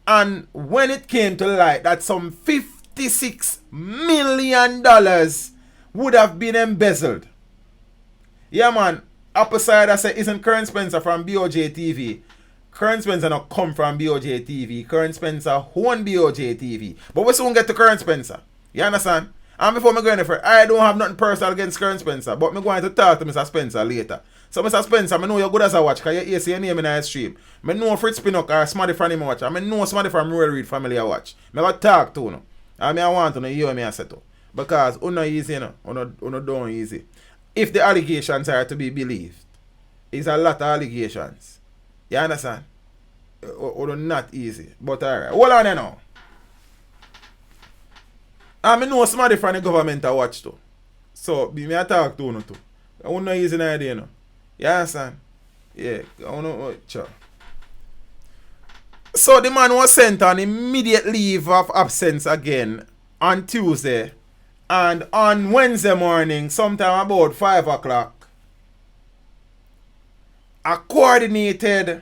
And when it came to light that some $56 million would have been embezzled. Yeah, man. Opposite I say, isn't Kern Spencer from BOJ TV? Kern Spencer not come from BOJ TV. Kern Spencer own BOJ TV. But we soon get to Kern Spencer. You understand? And before me go any further, I don't have nothing personal against Kern Spencer, but me going to talk to Mr. Spencer later. So Mr. Spencer, I know you're good as a watch, because you see your name in our stream. I know Fritz Pinnock or somebody from him watch. I know somebody from Ruel Reid family I watch. I got talk to you. And I want to know you and me I say to. Because you not easy, you know. You don't easy. If the allegations are to be believed, it's a lot of allegations. You understand? Or not easy. But alright. Hold on there now. I know somebody from the government I watch too. So be me I talk to you too. I won't know easy idea, you know. You understand? Yeah. I want to sure. So the man was sent on immediate leave of absence again on Tuesday. And on Wednesday morning, sometime about 5 o'clock, a coordinated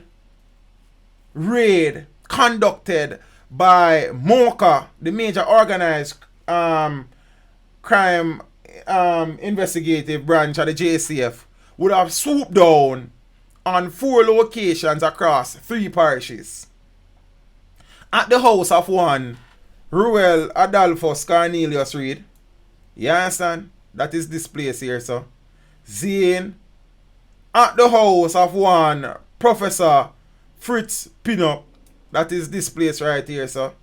raid conducted by MOCA, the major organized crime investigative branch of the JCF, would have swooped down on 4 locations across 3 parishes. At the house of one, Ruel Adolphus Cornelius Reid. You understand? That is this place here, so. Zane. At the house of one, Professor Fritz Pinnock. That is this place right here, so.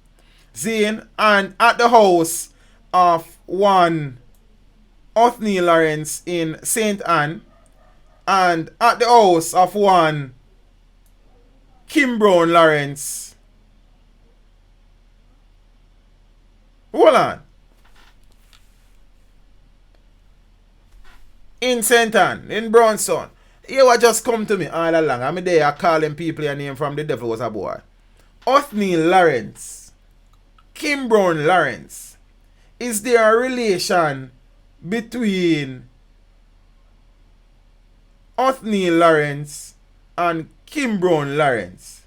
Zane. And at the house of one, Othniel Lawrence in St. Anne. And at the house of one, Kim Brown Lawrence. Hold on. In St. Anne, in Brownson. You will just come to me all along. I'm there calling people your name from the devil was a boy. Othniel Lawrence. Kim Brown Lawrence. Is there a relation between Othniel Lawrence and Kim Brown Lawrence?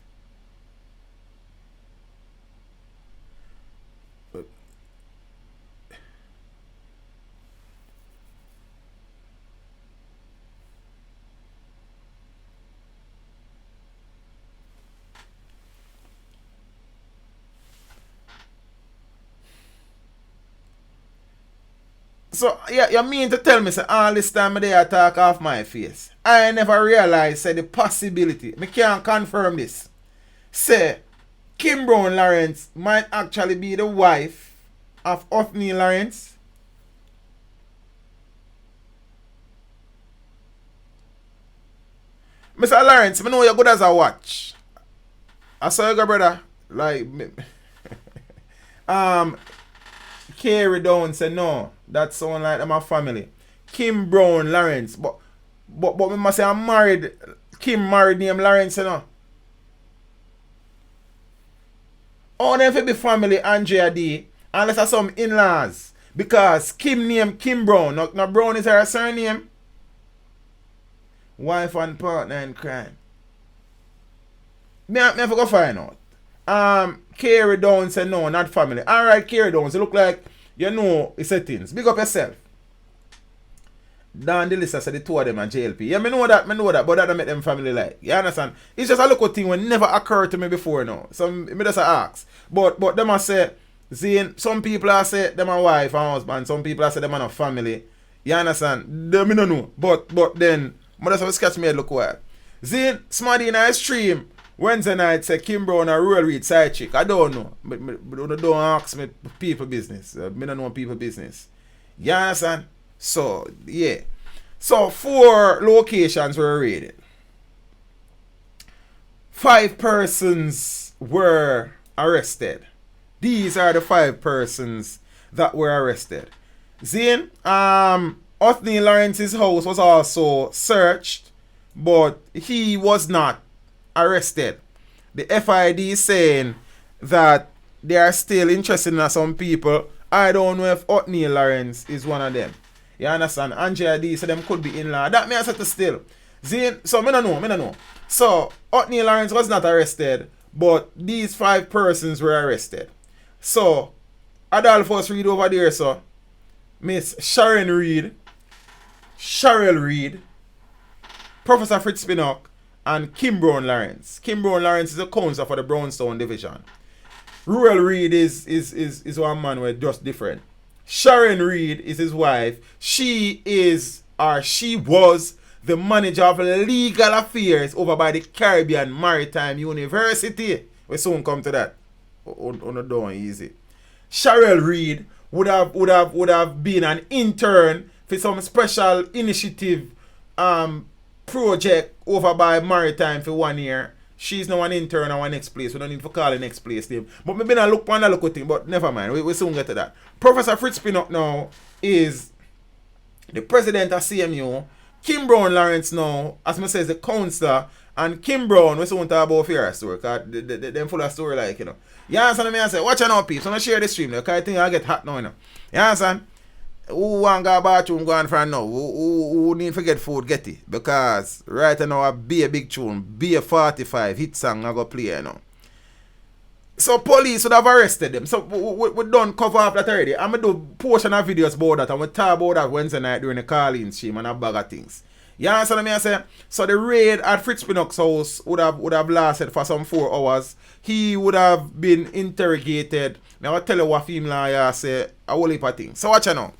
So, yeah, you mean to tell me, say, all this time I talk off my face. I never realized, say, the possibility. I can't confirm this. Say, Kim Brown Lawrence might actually be the wife of Othniel Lawrence. Mr. Lawrence, I know you're good as a watch. I saw you go, brother. Like, Carrie Down say no. That sound like my family. Kim Brown Lawrence. But me must say I'm married. Kim married name Lawrence, you know. Oh, them fi be family Andrea D. Unless I some in-laws. Because Kim name Kim Brown. No Brown is her surname. Wife and partner in crime. Me have to go find out. Carrie Down say no, not family. Alright, Carrie Down. So look like you know the settings. Big up yourself. Down the list, I said the two of them are JLP. Yeah, me know that, but that don't make them family like. You understand? It's just a little thing when never occurred to me before now. So me just ask. But them I say, Zane, some people I say them a wife and husband, some people I say them are not family. You understand? Them me no know. But then, I just have to sketch me look wild. Zane, Smarty in a stream, Wednesday night say Kim Brown and Ruel Reid side chick. I don't know. But don't ask me people business. Me don't know people business. You understand? So, yeah. So, 4 locations were raided. 5 persons were arrested. These are the 5 persons that were arrested. Zane, Othniel Lawrence's house was also searched, but he was not arrested. The FID is saying that they are still interested in some people. I don't know if Othniel Lawrence is one of them. You understand? Angela D said them could be in law. That may have said to still. Zane, so me no know. So Othniel Lawrence was not arrested, but these 5 persons were arrested. So Adolphus Reid over there, so Miss Sharon Reid, Cheryl Reid, Professor Fritz Pinnock, and Kim Brown Lawrence. Kim Brown Lawrence is a counsel for the Brownstone Division. Ruel Reid is one man who is just different. Sharon Reid is his wife. She was the manager of legal affairs over by the Caribbean Maritime University. We soon come to that. On the door easy. Cheryl Reid would have been an intern for some special initiative project over by Maritime for 1 year. She's now an intern at our next place. We don't need to call the next place name. But maybe I look on a look thing, but never mind. We soon get to that. Professor Fritz Pinnock now is the president of CMU. Kim Brown Lawrence now, as I says, the counselor. And Kim Brown, we soon talk about fear story. Because them full of story like, you know. You understand me? I say, watch out now, people. So I'm share the stream. Because I think I'll get hot now, you know. You understand? Who want to go to the bathroom, go on for now? Who need to get food, get it? Because right now, I be a big tune, be a 45 hit song, I go play, you know. So police would have arrested them. So we done cover up that already. I'm going to do portion of videos about that. And we talk about that Wednesday night during the call-in stream and a bag of things. You understand me? I say? So the raid at Fritz Pinnock's house would have lasted for some 4 hours. He would have been interrogated. Now I tell you what film lawyer say a whole heap of things. So watch you now.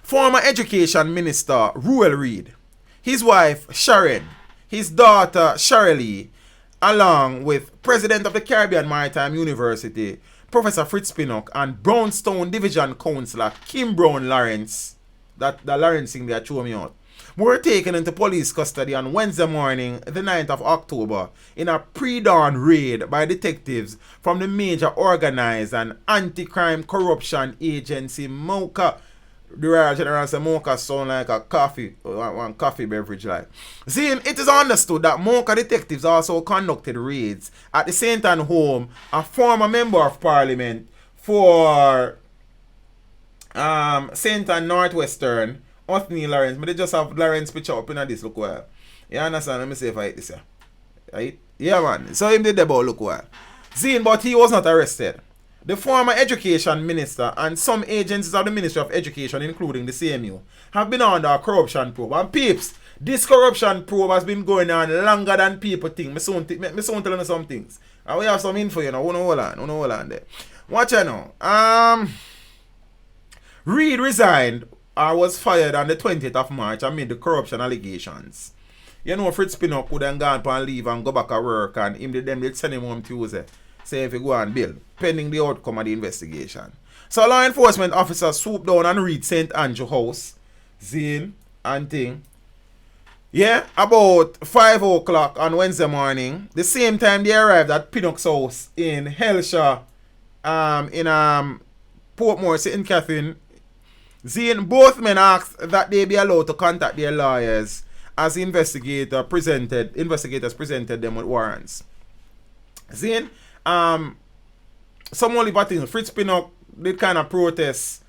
Former Education Minister Ruel Reid, his wife Sharon, his daughter Shirley, along with President of the Caribbean Maritime University, Professor Fritz Pinnock, and Brownstone Division Councillor Kim Brown Lawrence, that the Lawrence thing they threw me out, were taken into police custody on Wednesday morning, the 9th of October, in a pre-dawn raid by detectives from the major organized and anti-crime corruption agency MOCA. The Royal General said MOCA sound like a coffee, one coffee beverage like. See, it is understood that MOCA detectives also conducted raids at the St. Ann home, a former member of parliament for St. Ann Northwestern, Othniel Lawrence. But they just have Lawrence picture up in this, look well. You understand? Let me see if I hit this here. Right? Yeah, man. So him did the ball, look well. Zine, but he was not arrested. The former education minister and some agencies of the Ministry of Education, including the CMU, have been under a corruption probe. And peeps, this corruption probe has been going on longer than people think. Me soon tell you some things. And we have some info, you know. Hold on there. Watch out now. Reid resigned or was fired on the 20th of March amid the corruption allegations. You know, Fritz Pinnock could have gone on leave and go back to work, and him they'd send him home Tuesday. Say if you go and build, pending the outcome of the investigation. So law enforcement officers swooped down and reached St. Andrew House, Zane and thing. Yeah, about 5 o'clock on Wednesday morning. The same time they arrived at Pinnock's house in Hellshire, in Portmore, St. Catherine. Zane, both men asked that they be allowed to contact their lawyers as investigators presented them with warrants. Zane, some only bad things. Fritz Pinnock did kind of protest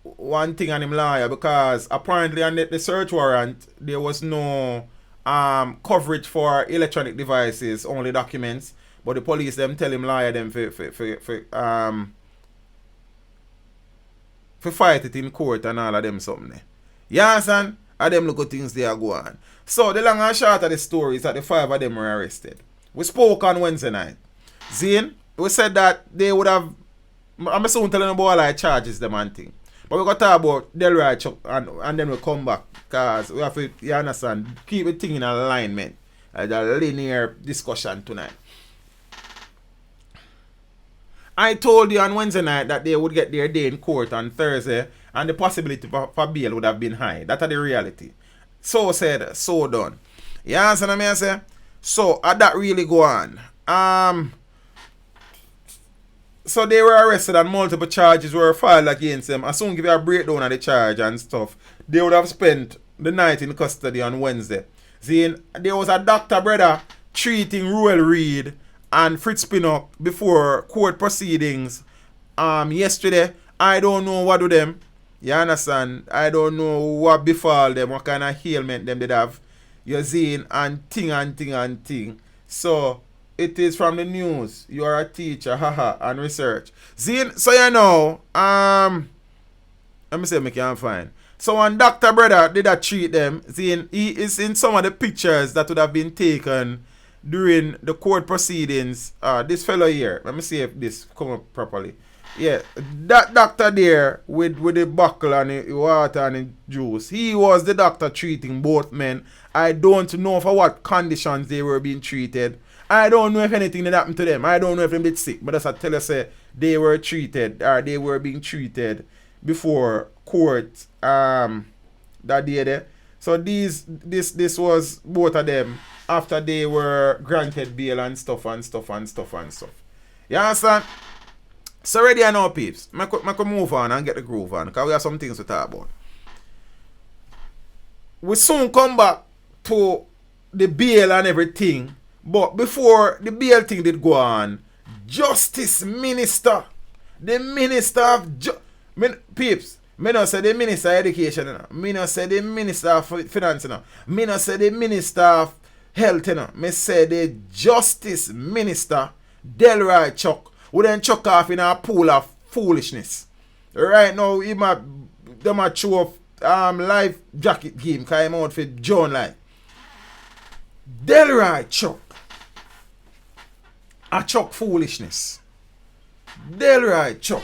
one thing on him lawyer because apparently on the search warrant there was no coverage for electronic devices, only documents. But the police them tell him lawyer them for for fight it in court and all of them something there. You understand? And them look at things they are going on. So the long and short of the story is that the 5 of them were arrested. We spoke on Wednesday night. Zane, we said that they would have, I'm soon telling about like charges them and thing. But we got to talk about Delroy Chuck and then we'll come back. Because we have to, you understand, keep the thing in alignment. A linear discussion tonight. I told you on Wednesday night that they would get their day in court on Thursday and the possibility for bail would have been high. That's the reality. So said, so done. You understand what I say? So, that really go on. So they were arrested and multiple charges were filed against them. I soon give you a breakdown of the charge and stuff. They would have spent the night in custody on Wednesday. See, there was a doctor brother treating Ruel Reid and Fritz Pinnock before court proceedings yesterday. I don't know what do them. You understand? I don't know what befall them, what kind of ailment them did have. You see, and thing. So it is from the news. You are a teacher, haha, and research. See, so you know, let me see if I can find. So one doctor brother did that treat them. See, he is in some of the pictures that would have been taken during the court proceedings. This fellow here, let me see if this come up properly. Yeah, that doctor there with the buckle and the water and the juice, he was the doctor treating both men. I don't know for what conditions they were being treated. I don't know if anything that happened to them. I don't know if they been sick. But that's I tell you, say they were treated or they were being treated before court that day there. So this was both of them after they were granted bail and stuff. You understand? So ready I know, peeps. I could move on and get the groove on because we have some things to talk about. We soon come back to the bail and everything. But before the bail thing did go on, Justice Minister, the Minister of peeps, me not say the Minister of Education, you know. Me not say the Minister of Finance, you know. Me not say the Minister of Health, you know. Me say the Justice Minister, Delroy Chuck, who then chuck off in a pool of foolishness. Right now, he might show up life jacket game, because I'm out for John like. Delroy Chuck. A Chuck foolishness. Delroy Chuck.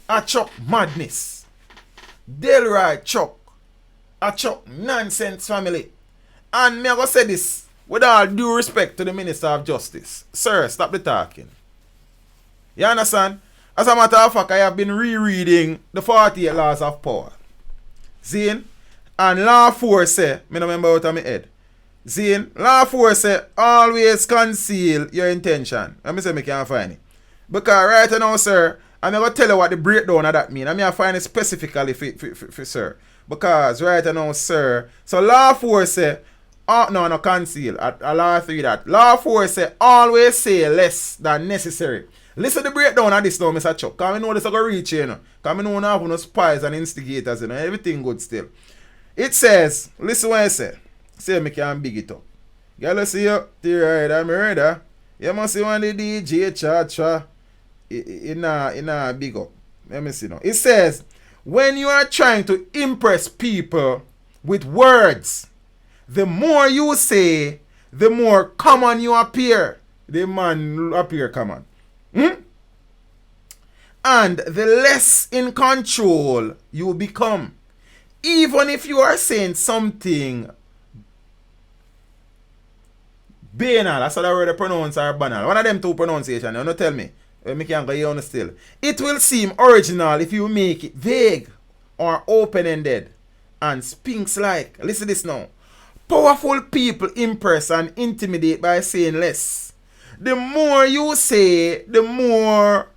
A Chuck madness. Delroy Chuck. A Chuck nonsense family. And me I go say this with all due respect to the Minister of Justice. Sir, stop the talking. You understand? As a matter of fact, I have been rereading the 48 Laws of Power. Zine? And Law 4 say, I don't remember out of my head. Zine? Law 4 say, always conceal your intention. Let me say I can't find it. Because right now, sir, I'm going to tell you what the breakdown of that mean. I'm going to find it specifically for sir. Because right now, sir, so Law 4 say, no, conceal. Law 3 that. Law 4 say, always say less than necessary. Listen to the breakdown of this now, Mr. Chuck. Because I know this is going to reach you, you know. Because I know I have no spies and instigators, you know. Everything good still. It says, listen what I say. Say me can big it up. You see you, the rider, me rider. You must see one of the DJ cha-cha. In a big up. Let me see now. It says, when you are trying to impress people with words, the more you say, the more common you appear. The man appear common. And the less in control you become. Even if you are saying something banal, that's how the word pronounce or banal. One of them two pronunciations, you don't tell me. Me can go here on still. It will seem original if you make it vague or open-ended and sphinx like. Listen to this now. Powerful people impress and intimidate by saying less. The more you say, the more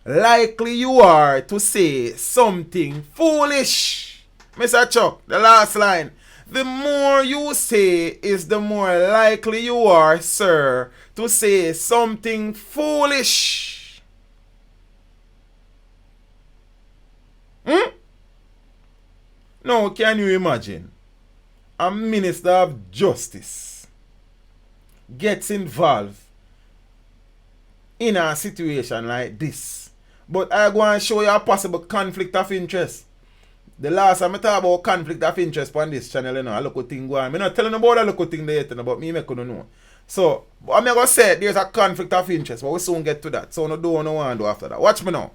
likely you are to say something foolish. Mr. Chuck, the last line. The more you say is the more likely you are, sir, to say something foolish. Now, can you imagine? A Minister of Justice gets involved in a situation like this But I go and show you a possible conflict of interest. The last time I talk about conflict of interest on this channel, you know, I look what thing go on. I'm not telling about that look thing there, but me make you know. So, I'm going to say there's a conflict of interest, but we soon get to that. So, no do what I want to do after that. Watch me now.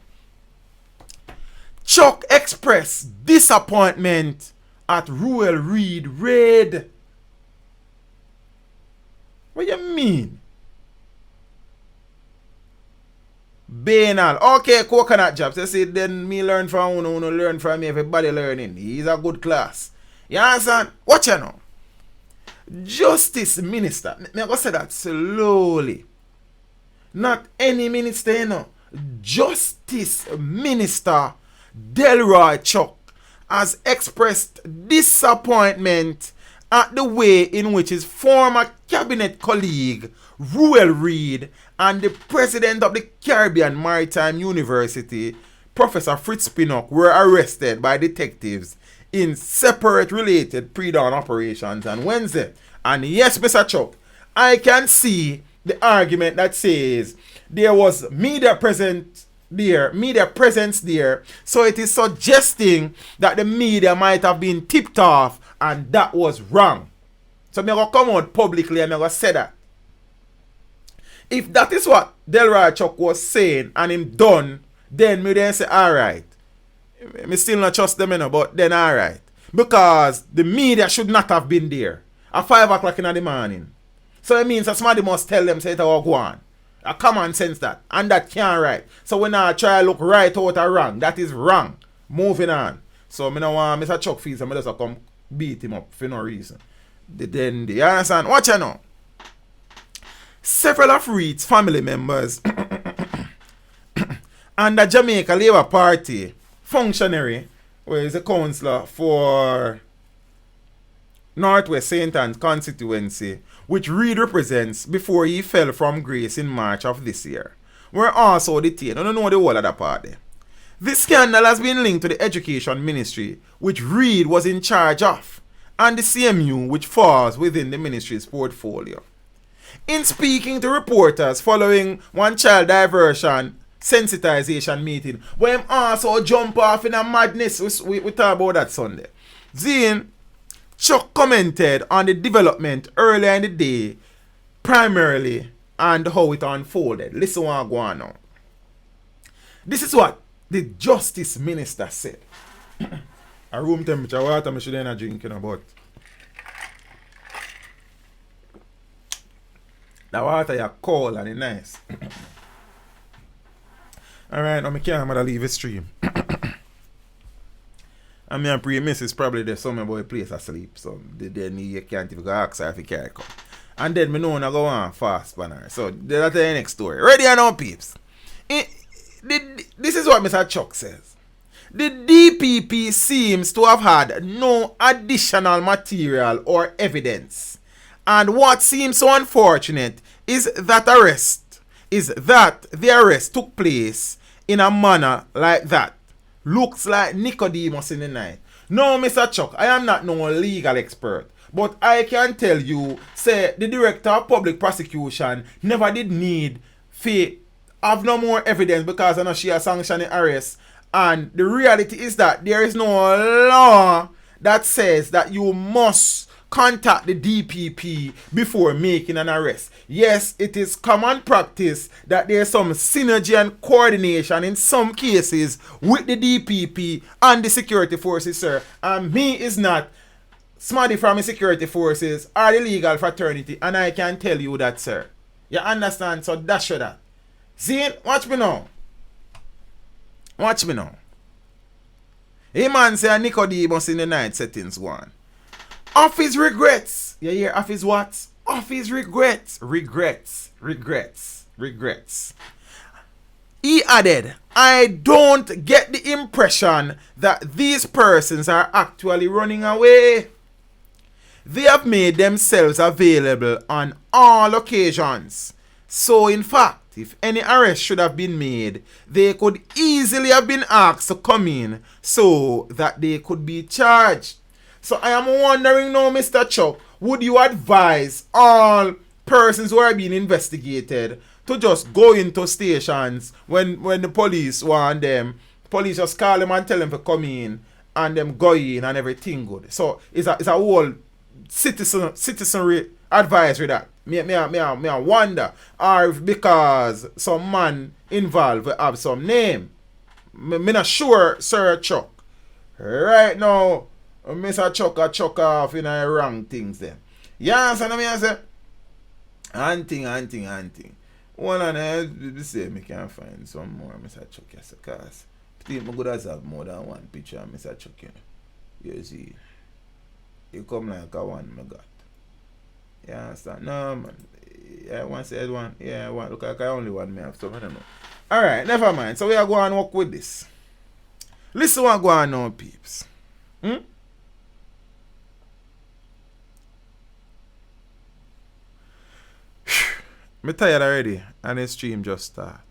Chuck expressed disappointment at Ruel Reid raid. What do you mean? Banal. Okay, coconut jobs. You see, then me learn from uno learn from me. Everybody learning. He's a good class. You understand? Watch you now. Justice Minister. Me go say that slowly. Not any minister, you know. Justice Minister Delroy Chuck has expressed disappointment at the way in which his former cabinet colleague Ruel Reid and the president of the Caribbean Maritime University, Professor Fritz Pinnock, were arrested by detectives in separate related pre-dawn operations on Wednesday. And yes, Mr. Chuck, I can see the argument that says there was media presence there, so it is suggesting that the media might have been tipped off, and that was wrong. So I'm going to come out publicly and I'm going to say that. If that is what Delroy Chuck was saying and him done, then me then say, alright. Me still not trust them, you know, but then alright. Because the media should not have been there at 5 o'clock in the morning. So it means that somebody must tell them, say it all go on. A common sense that. And that can't right. So when I try to look right out or wrong, that is wrong. Moving on. So I don't want Mr. Chuck feels and I just come beat him up for no reason. Then you understand? Watch you now. Several of Reid's family members and the Jamaica Labour Party functionary, who is a councillor for Northwest St. Anne's constituency, which Reid represents before he fell from grace in March of this year, were also detained. I don't know the whole of that party. This scandal has been linked to the Education Ministry, which Reid was in charge of, and the CMU, which falls within the ministry's portfolio. In speaking to reporters following one child diversion sensitization meeting, where him also jump off in a madness, we talk about that Sunday. Then Chuck commented on the development earlier in the day, primarily, and how it unfolded. Listen what I go on now. This is what the Justice Minister said. A room temperature water I shouldn't drink, you know, but the water is cold and it's nice. Alright, now I can't leave the stream. And me and pre-miss probably there's some boy place asleep. So then you can't even go ask her if he can't come. And then me know I go on fast for her. So that's the next story. Ready or no, peeps? This is what Mr. Chuck says. The DPP seems to have had no additional material or evidence. And what seems so unfortunate is that the arrest took place in a manner like that. Looks like Nicodemus in the night. No, Mr. Chuck, I am not no legal expert. But I can tell you, say, the Director of Public Prosecution never did need to have no more evidence because I know she has sanctioned the arrest. And the reality is that there is no law that says that you must contact the DPP before making an arrest. Yes, it is common practice that there is some synergy and coordination in some cases with the DPP and the security forces, sir. And me is not somebody from the security forces or the legal fraternity, and I can tell you that, sir. You understand? So that's that. Zane, watch me now. Watch me now. Hey man say Nicodemus in the night settings one. Of his regrets. You hear of his what? Of his regrets. Regrets. He added, I don't get the impression that these persons are actually running away. They have made themselves available on all occasions. So in fact, if any arrest should have been made, they could easily have been asked to come in so that they could be charged. So I am wondering now, Mr. Chuck, would you advise all persons who are being investigated to just go into stations when the police want them. Police just call them and tell them to come in and them go in and everything good. So it's a whole citizenry advisory that. Me I wonder, or if because some man involved will have some name. Me not sure, Sir Chuck. Right now, Mr. Chuck off in the wrong things there. Yeah, understand me I say? Hunting. One on the say me can find some more Mr. Chuck, yes, because I think I could have more than one picture of Mr. Chuck, you know. You see, you come like a one I got. You understand? No, man. Yeah, one said one. Yeah, one. Look like I only one me have, so I don't know. Alright, never mind. So we are going to work with this. Listen what going on, peeps. Me tired already, and the stream just start.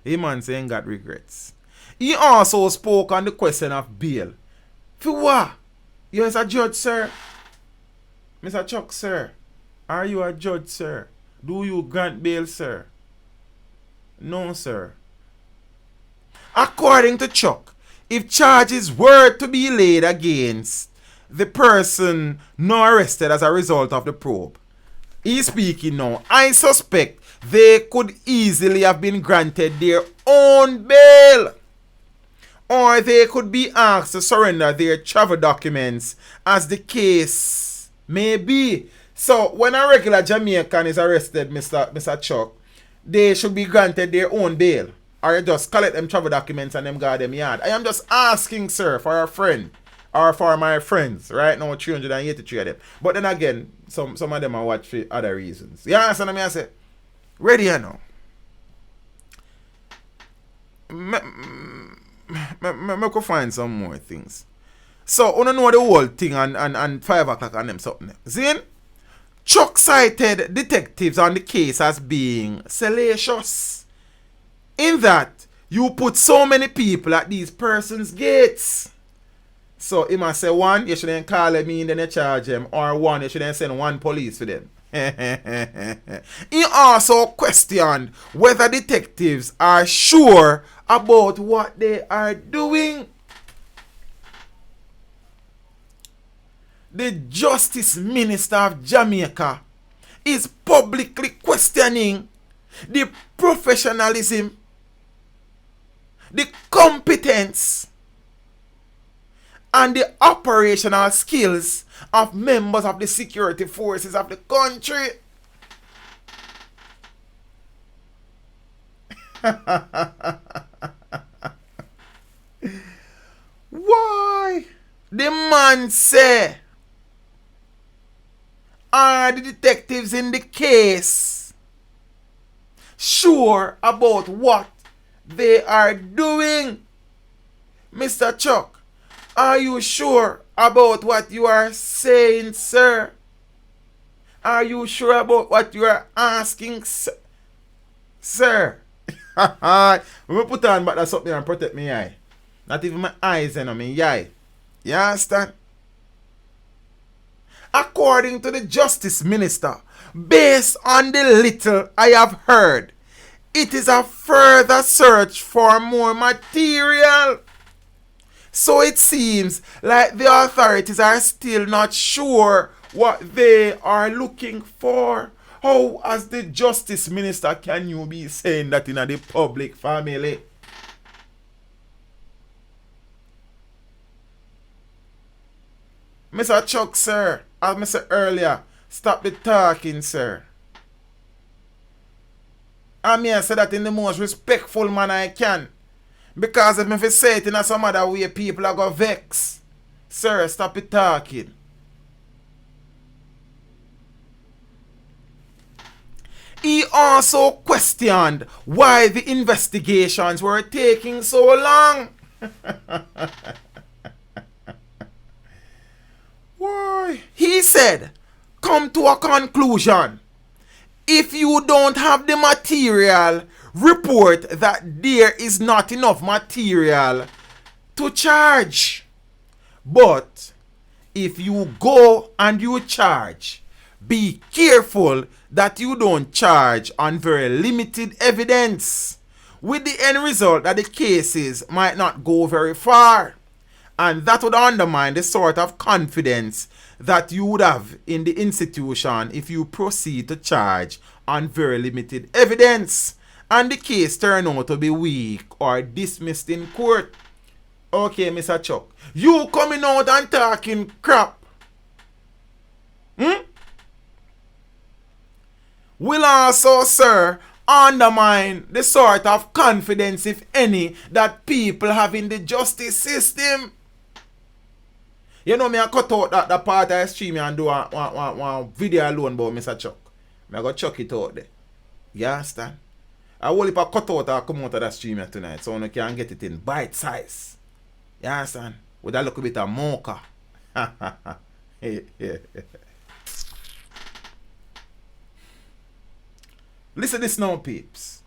He man say ain't got regrets. He also spoke on the question of bail. For what? You is a judge, sir? Mr. Chuck, sir. Are you a judge, sir? Do you grant bail, sir? No, sir. According to Chuck, if charges were to be laid against the person not arrested as a result of the probe, he's speaking now, I suspect they could easily have been granted their own bail. Or they could be asked to surrender their travel documents as the case may be. So when a regular Jamaican is arrested, Mr. Chuck, they should be granted their own bail. Or you just collect them travel documents and them guard them yard. I am just asking, sir, for a friend. Or for my friends. Right now, 383 of them. But then again, some of them are watch for other reasons. You understand me? I say, ready or no? I could find some more things. So, I don't know the whole thing and 5 o'clock and them something. See? Chuck cited detectives on the case as being salacious. In that, you put so many people at these persons' gates. So, he must say, one, you shouldn't call them in, then you charge them. Or one, you shouldn't send one police for them. He also questioned whether detectives are sure about what they are doing. The Justice Minister of Jamaica is publicly questioning the professionalism, the competence, and the operational skills of members of the security forces of the country. Why? The man say, are the detectives in the case sure about what they are doing? Mr. Chuck, are you sure about what you are saying, sir? Are you sure about what you are asking, sir? When I put on back that something and protect my eye. Not even my eyes and my eye. You understand? According to the Justice Minister, based on the little I have heard, it is a further search for more material. So it seems like the authorities are still not sure what they are looking for. How, as the Justice Minister, can you be saying that in the public family? Mr. Chuck, sir, as I said earlier, stop the talking, sir. I mean, I say that in the most respectful manner I can. Because if I say it in some other way, people are going to vex. Sir, stop it talking. He also questioned why the investigations were taking so long. Why? He said, come to a conclusion. If you don't have the material, report that there is not enough material to charge. But if you go and you charge, be careful that you don't charge on very limited evidence, with the end result that the cases might not go very far. And that would undermine the sort of confidence that you would have in the institution if you proceed to charge on very limited evidence and the case turn out to be weak or dismissed in court. Okay, Mr. Chuck, you coming out and talking crap will also, sir, undermine the sort of confidence, if any, that people have in the justice system. You know, me I cut out that part of the stream and do one video alone about Mr. Chuck. I go chuck it out there. You understand? I will if I cut out or come out of that stream tonight so you can get it in bite size. You understand? With a little bit of mocha. Listen this now, peeps.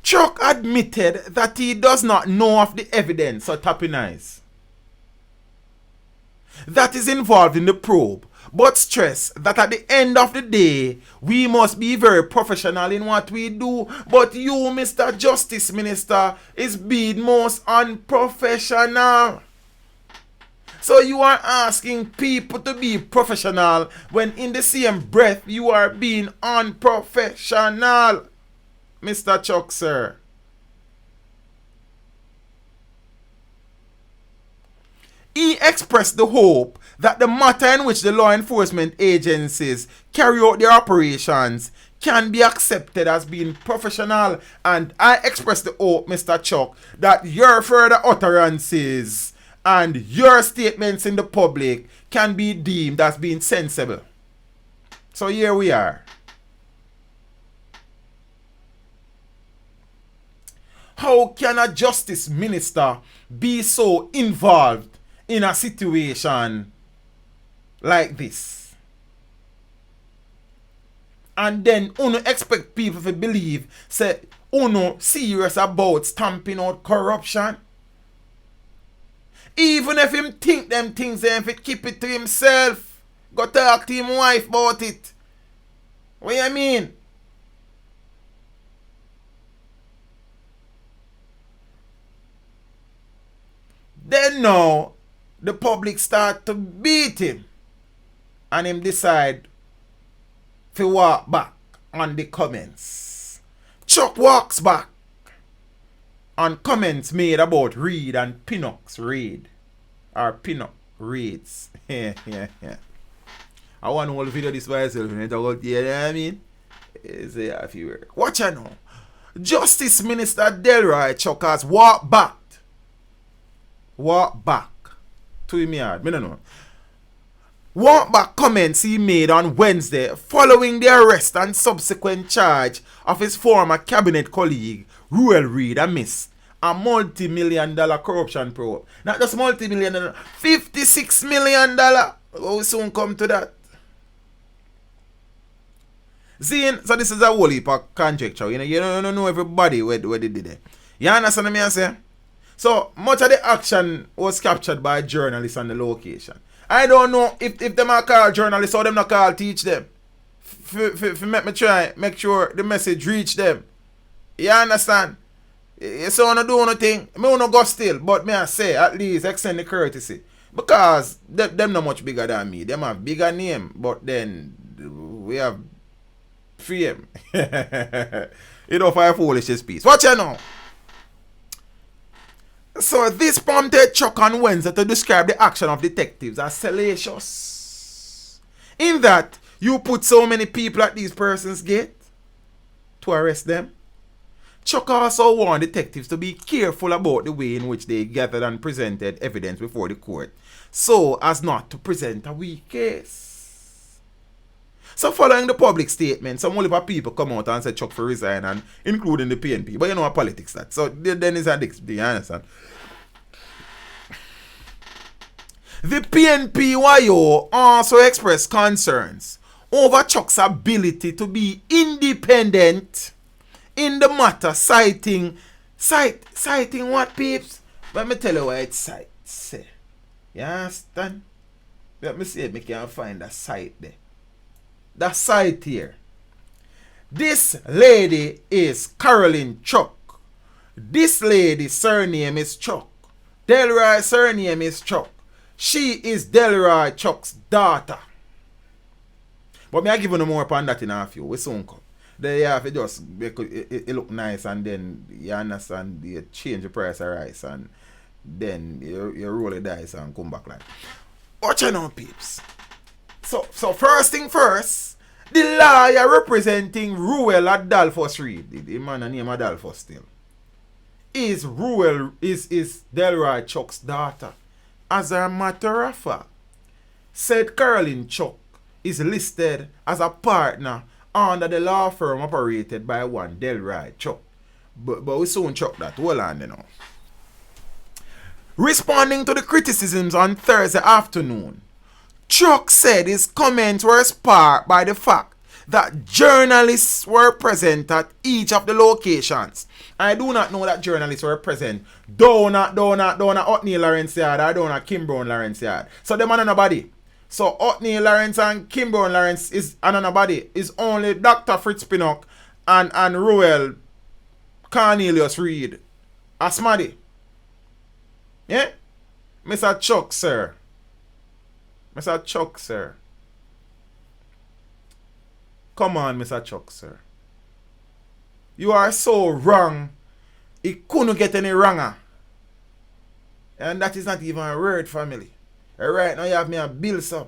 Chuck admitted that he does not know of the evidence or tapping eyes that is involved in the probe, but stress that at the end of the day, we must be very professional in what we do. But you, Mr. Justice Minister, is being most unprofessional. So you are asking people to be professional when in the same breath you are being unprofessional. Mr. Chuck, sir. He expressed the hope that the matter in which the law enforcement agencies carry out their operations can be accepted as being professional. And I express the hope, Mr. Chuck, that your further utterances and your statements in the public can be deemed as being sensible. So here we are. How can a justice minister be so involved in a situation like this? And then uno expect people to believe say uno serious about stamping out corruption? Even if him think them things, if it keep it to himself, go talk to him wife about it. What you mean? Then now the public start to beat him and him decide to walk back on the comments. Chuck walks back on comments made about Reid and Pinnock's raid. Or Pinnock raids. Yeah. I want to hold video this by myself. You know what I mean? Say a few words. Watch out now. Justice Minister Delroy Chuck has walked back to him yard. Me no know. Walk back comments he made on Wednesday following the arrest and subsequent charge of his former cabinet colleague Ruel Reid amidst a multi-million-dollar corruption probe. Not just multi-million-dollar, $56 million. We'll soon come to that. Zine, so this is a whole heap of conjecture. You don't know everybody where they did it. You understand what I say? So much of the action was captured by journalists on the location. I don't know if them are called journalists or them not called teach them. Make me try, make sure the message reach them. You understand? So I don't do anything. I don't go still, but me I say at least extend the courtesy. Because them not much bigger than me. Them have bigger name, but then we have fame. You know, for a foolish piece. Watch you now. So this prompted Chuck on Wednesday to describe the action of detectives as salacious. In that you put so many people at these persons' gate to arrest them. Chuck also warned detectives to be careful about the way in which they gathered and presented evidence before the court, so as not to present a weak case. So following the public statement, some whole people come out and say Chuck for resign, and including the PNP. But you know what politics that. So then is a Dix, do you understand? The PNP also expressed concerns over Chuck's ability to be independent in the matter, citing what, peeps? Let me tell you what it cites. You understand? Let me see if I can find a site there. the site here. This lady is Carolyn Chuck. This lady's surname is Chuck. Delroy's surname is Chuck. She is Delroy Chuck's daughter. But me I give you no more upon that in a few. We soon come. Then you have to just make it look nice, and then you understand, you change the price of rice, and then you roll the dice and come back like. Watch out now, peeps. So first thing first, the lawyer representing Ruel at Reid, the man named Adolphus still, is Delroy Chuck's daughter. As a matter of fact, said Carolyn Chuck is listed as a partner under the law firm operated by one Delroy Chuck. But we soon chuck that. Hold on, you know. Responding to the criticisms on Thursday afternoon, Chuck said his comments were sparked by the fact that journalists were present at each of the locations. I do not know that journalists were present down at Otney Lawrence Yard or down at Kimbrough Lawrence Yard. So them are nobody. So Otney Lawrence and Kimbrough Lawrence is nobody. Is only Dr. Fritz Pinnock and Ruel Cornelius Reid. Asmadi. Yeah? Mr. Chuck, sir. Mr. Chuck, sir. Come on, Mr. Chuck, sir. You are so wrong. It couldn't get any wronger. And that is not even a word, family. Right now you have me a bill, sir.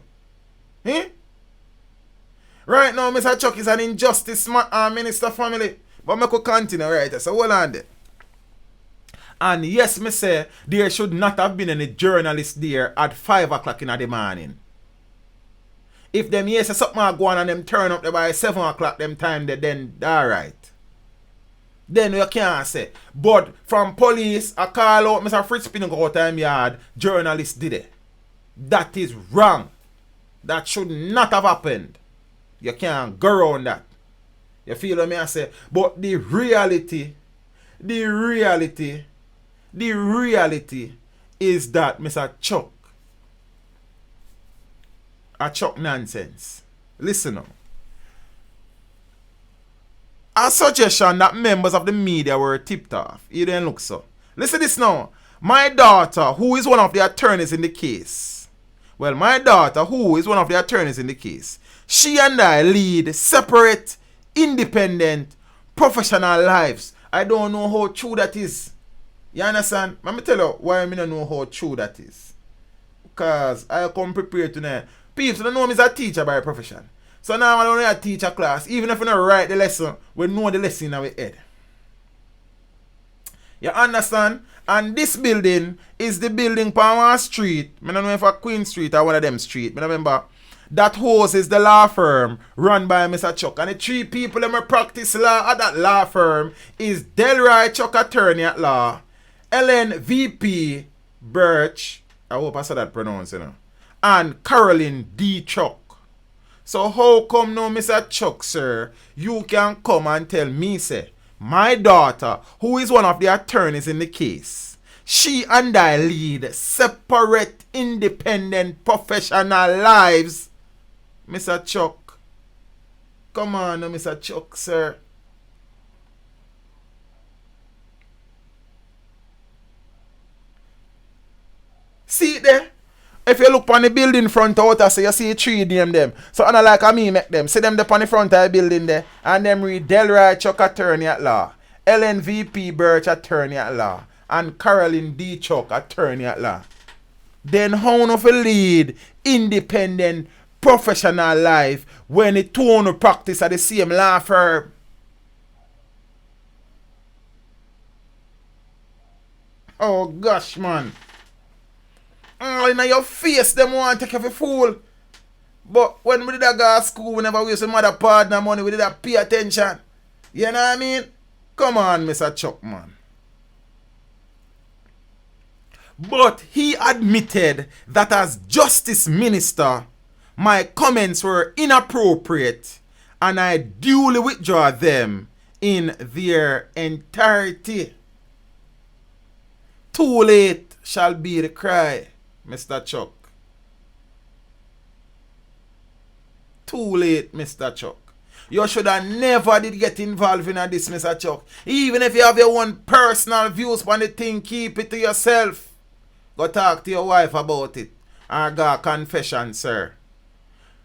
Eh? Right now, Mr. Chuck is an injustice minister, family. But I could continue right. So hold on there. And yes, me say, there should not have been any journalists there at 5 o'clock in the morning. If them hear say something go on and them turn up there by 7 o'clock them time, then alright. Then you can't say. But from police, I call out Mr. Fritz Pinnock out time yard, journalists did it. That is wrong. That should not have happened. You can't go around that. You feel what I say? But the reality is that Mr. Chuck, a Chuck nonsense. Listen now. A suggestion that members of the media were tipped off. You didn't look so. Listen this now. My daughter, who is one of the attorneys in the case. Well, my daughter, who is one of the attorneys in the case. She and I lead separate, independent, professional lives. I don't know how true that is. You understand? Let me tell you why I don't know how true that is. Because I come prepared tonight. People don't know me as a teacher by profession. So now I don't know how to teach a class. Even if we don't write the lesson, we know the lesson in our head. You understand? And this building is the building on one street. I don't know if it's Queen Street or one of them street. I remember that house is the law firm run by Mr. Chuck. And the 3 people that practice law at that law firm is Delroy Chuck, attorney at law, Ellen VP Birch, I hope I said that pronounced, you know, and Carolyn D. Chuck. So how come now, Mr. Chuck, sir, you can come and tell me, say, my daughter, who is one of the attorneys in the case, she and I lead separate, independent, professional lives. Mr. Chuck, come on now, Mr. Chuck, sir. See it there? If you look on the building front out, so you see 3 name them. So I like a me make them. See them up on the front of the building there. And them read Delroy Chuck, attorney at law. LNVP Birch, attorney at law. And Carolyn D. Chuck, attorney at law. Then how of a lead independent professional life when the 2 practice at the same law firm? Oh gosh, man. All in your face, them want to take you for fool. But when we did that go to school, whenever we used to mother partner money, we did that pay attention. You know what I mean? Come on, Mr. Chuck, man. But he admitted that as Justice Minister, my comments were inappropriate and I duly withdraw them in their entirety. Too late shall be the cry, Mr. Chuck. too late, Mr. Chuck. You should have never did get involved in this, Mr. Chuck. Even if you have your own personal views on the thing, keep it to yourself. Go talk to your wife about it. And go confession, sir.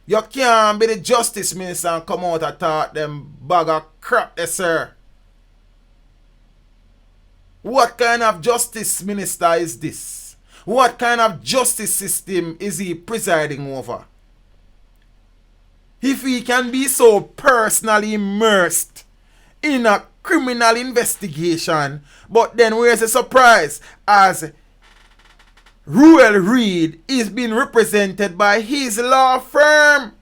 You can't be the justice minister and come out and talk them bag of crap there, sir. What kind of justice minister is this? What kind of justice system is he presiding over? If he can be so personally immersed in a criminal investigation, but then where's the surprise? As Ruel Reid is being represented by his law firm.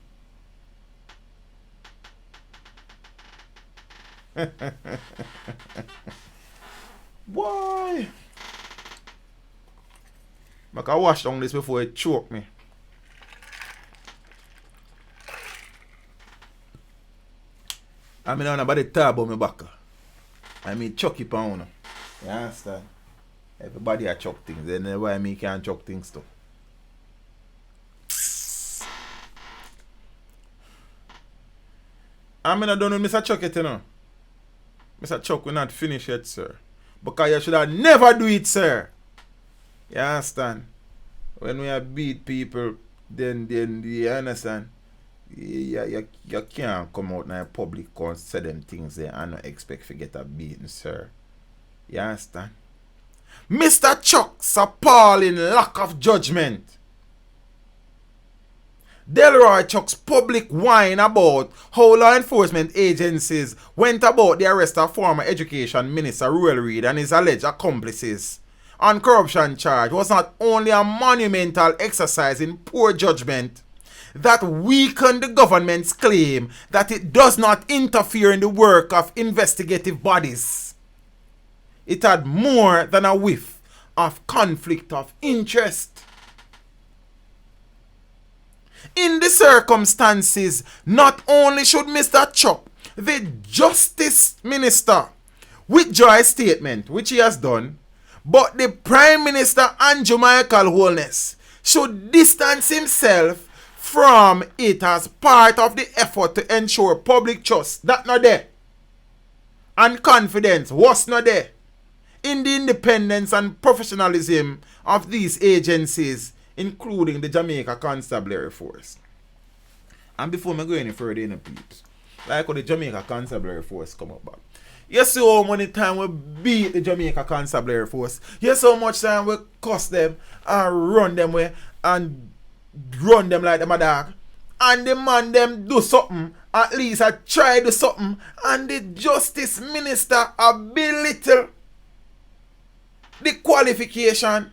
Boy, I can wash down this before it choke me. I mean, nobody talk about my back. I mean, chuck it on. You understand? Everybody a chuck things. Then why me can't chuck things too? I mean, I don't know Mr. Chuck yet, you know. Mr. Chuck will not finish yet, sir. Because you should have never do it, sir. You understand? When we have beat people, then you understand? You can't come out in the public and say them things there and not expect to get a beating, sir. You understand? Mr. Chuck's appalling lack of judgment. Delroy Chuck's public whine about how law enforcement agencies went about the arrest of former Education Minister Ruel Reid and his alleged accomplices on corruption charge was not only a monumental exercise in poor judgment that weakened the government's claim that it does not interfere in the work of investigative bodies. It had more than a whiff of conflict of interest. In the circumstances, not only should Mr. Chuck, the Justice Minister, withdraw a statement, which he has done, but the Prime Minister Andrew Michael Holness should distance himself from it as part of the effort to ensure public trust. That not there. And confidence was not there in the independence and professionalism of these agencies, including the Jamaica Constabulary Force. And before I go any further in the peeps, like how the Jamaica Constabulary Force come up back. You see how many time we beat the Jamaica Constabulary Force. You see how much time we cuss them and run them way and run them like them a dog. And the man them do something, at least I try do something, and the Justice Minister a belittle the qualification,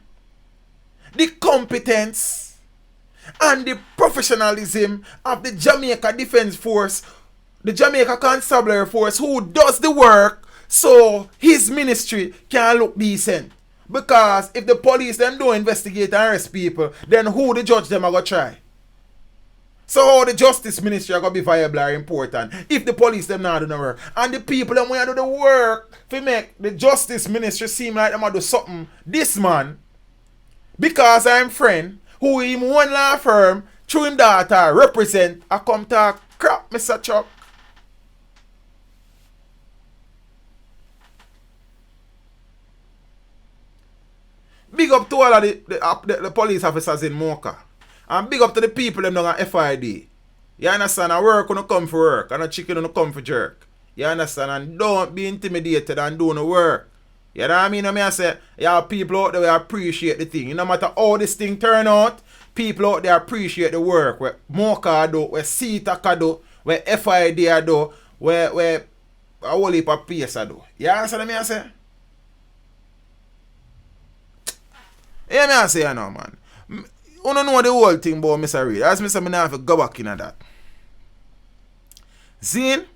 the competence, and the professionalism of the Jamaica Defense Force, the Jamaica Constabulary Force, who does the work so his ministry can look decent. Because if the police them don't investigate and arrest people, then who the judge them are going to try? So how the Justice Ministry are going to be viable or important if the police them not do the work? And the people them want to do the work to make the Justice Ministry seem like them are do something. This man, because I'm friend, who him one law firm, through him daughter, represent, I come talk crap, Mr. Chuck. Big up to all of the police officers in Mocha. And big up to the people them down at FID. You understand? I work when you come for work. And a chicken when you come for jerk. You understand? And don't be intimidated and do no work. You know what I mean? I say, you have people out there who appreciate the thing. No matter how this thing turn out, people out there appreciate the work. Where Mocha do, where CETA do, where FID do, where a whole heap of place do. You understand what I say? Yeah, I say you know, man. You don't know the whole thing about Mr. Reid. As Mr. I have to go back into that. Zine?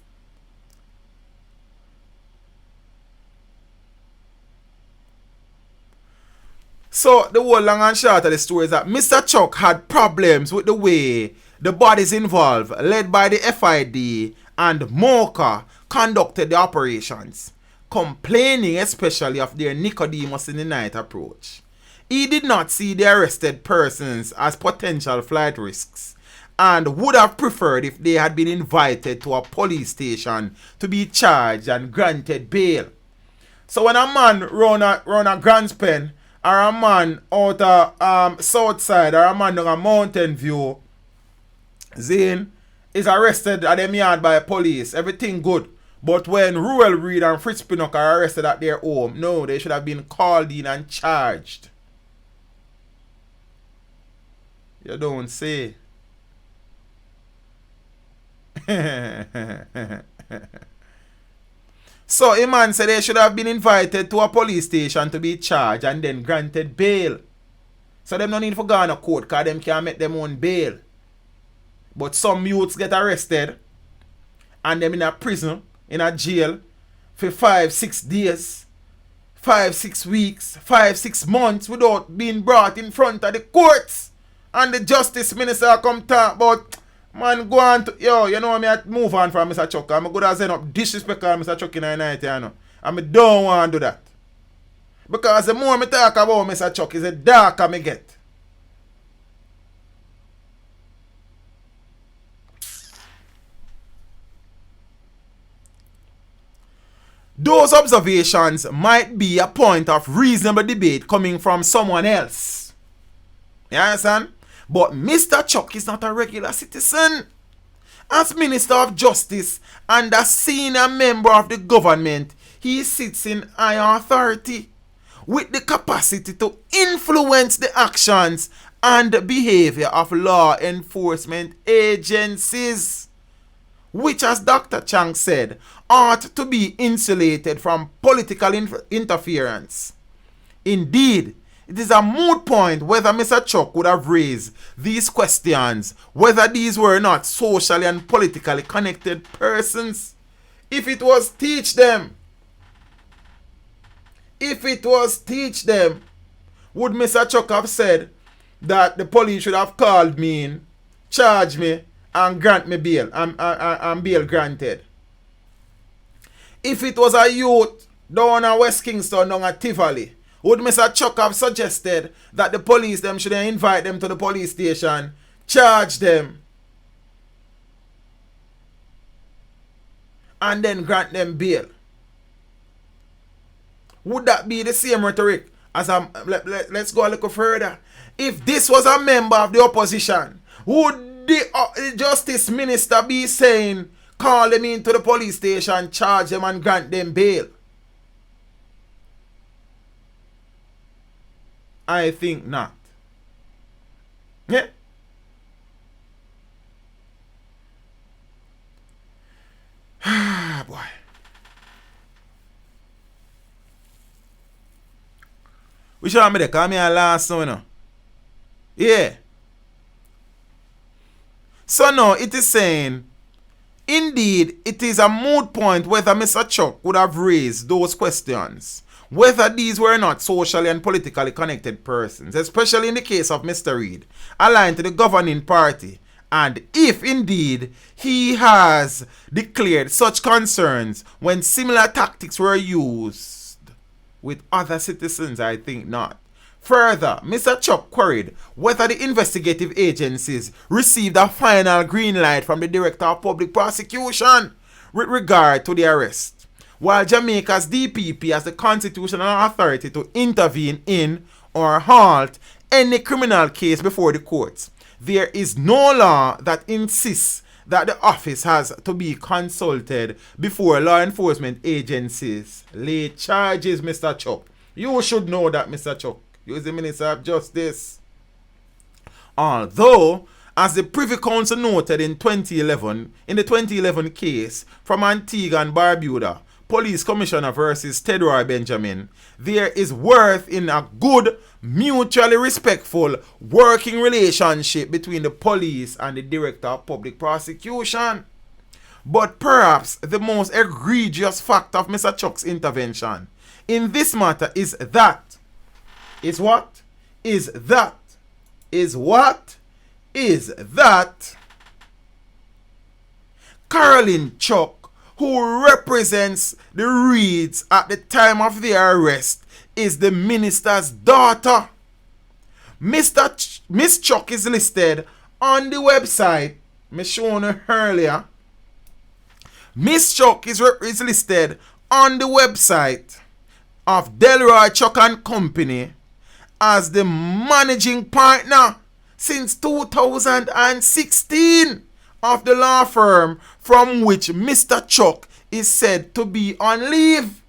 So, the whole long and short of the story is that Mr. Chuck had problems with the way the bodies involved, led by the FID and Mocha, conducted the operations, complaining especially of their Nicodemus in the night approach. He did not see the arrested persons as potential flight risks and would have preferred if they had been invited to a police station to be charged and granted bail. So when a man run a Grants Pen, or a man out of South Side, or a man down a Mountain View, Zane is arrested at them yard by police, everything good. But when Ruel Reid and Fritz Pinnock are arrested at their home, no, they should have been called in and charged. You don't say. So a man said they should have been invited to a police station to be charged and then granted bail. So them no need for go on a court because them can't make them own bail. But some youths get arrested and them in a prison, in a jail for 5-6 days, 5-6 weeks, 5-6 months without being brought in front of the courts. And the justice minister come talk about, man, go on to, yo, you know me, I move on from Mr. Chuck. I'm going to end up disrespect on Mr. Chuck in the night, you know. And I don't want to do that. Because the more I talk about Mr. Chuck, is the darker I get. Those observations might be a point of reasonable debate coming from someone else. You understand? But Mr. Chuck is not a regular citizen. As Minister of Justice and a senior member of the government, he sits in high authority with the capacity to influence the actions and behavior of law enforcement agencies, which, as Dr. Chang said, ought to be insulated from political interference. Indeed, it is a moot point whether Mr. Chuck would have raised these questions, whether these were not socially and politically connected persons. If it was teach them, would Mr. Chuck have said that the police should have called me in, charged me, and grant me bail, and bail granted? If it was a youth down at West Kingston, down at Tivoli, would Mr. Chuck have suggested that the police them should invite them to the police station, charge them, and then grant them bail? Would that be the same rhetoric as let's go a little further. If this was a member of the opposition, would the justice minister be saying, call them into the police station, charge them and grant them bail? I think not. Yeah. Ah, boy. We should have made it come here last one, you know. Yeah. So now it is saying, indeed, it is a moot point whether Mr. Chuck would have raised those questions, whether these were not socially and politically connected persons, especially in the case of Mr. Reid, aligned to the governing party, and if indeed he has declared such concerns when similar tactics were used with other citizens. I think not. Further, Mr. Chuck queried whether the investigative agencies received a final green light from the Director of Public Prosecution with regard to the arrest, while Jamaica's DPP has the constitutional authority to intervene in or halt any criminal case before the courts. There is no law that insists that the office has to be consulted before law enforcement agencies lay charges, Mr. Chuck. You should know that, Mr. Chuck. You is the Minister of Justice. Although, as the Privy Council noted in the 2011 case from Antigua and Barbuda, Police Commissioner versus Delroy Benjamin, there is worth in a good, mutually respectful working relationship between the police and the Director of Public Prosecution. But perhaps the most egregious fact of Mr. Chuck's intervention in this matter is that Caroline Chuck, who represents the Reids at the time of their arrest, is the minister's daughter. Miss Chuck is listed On the website, me shown you earlier, Miss Chuck is listed on the website of Delroy Chuck and Company as the managing partner since 2016 of the law firm from which Mr. Chuck is said to be on leave.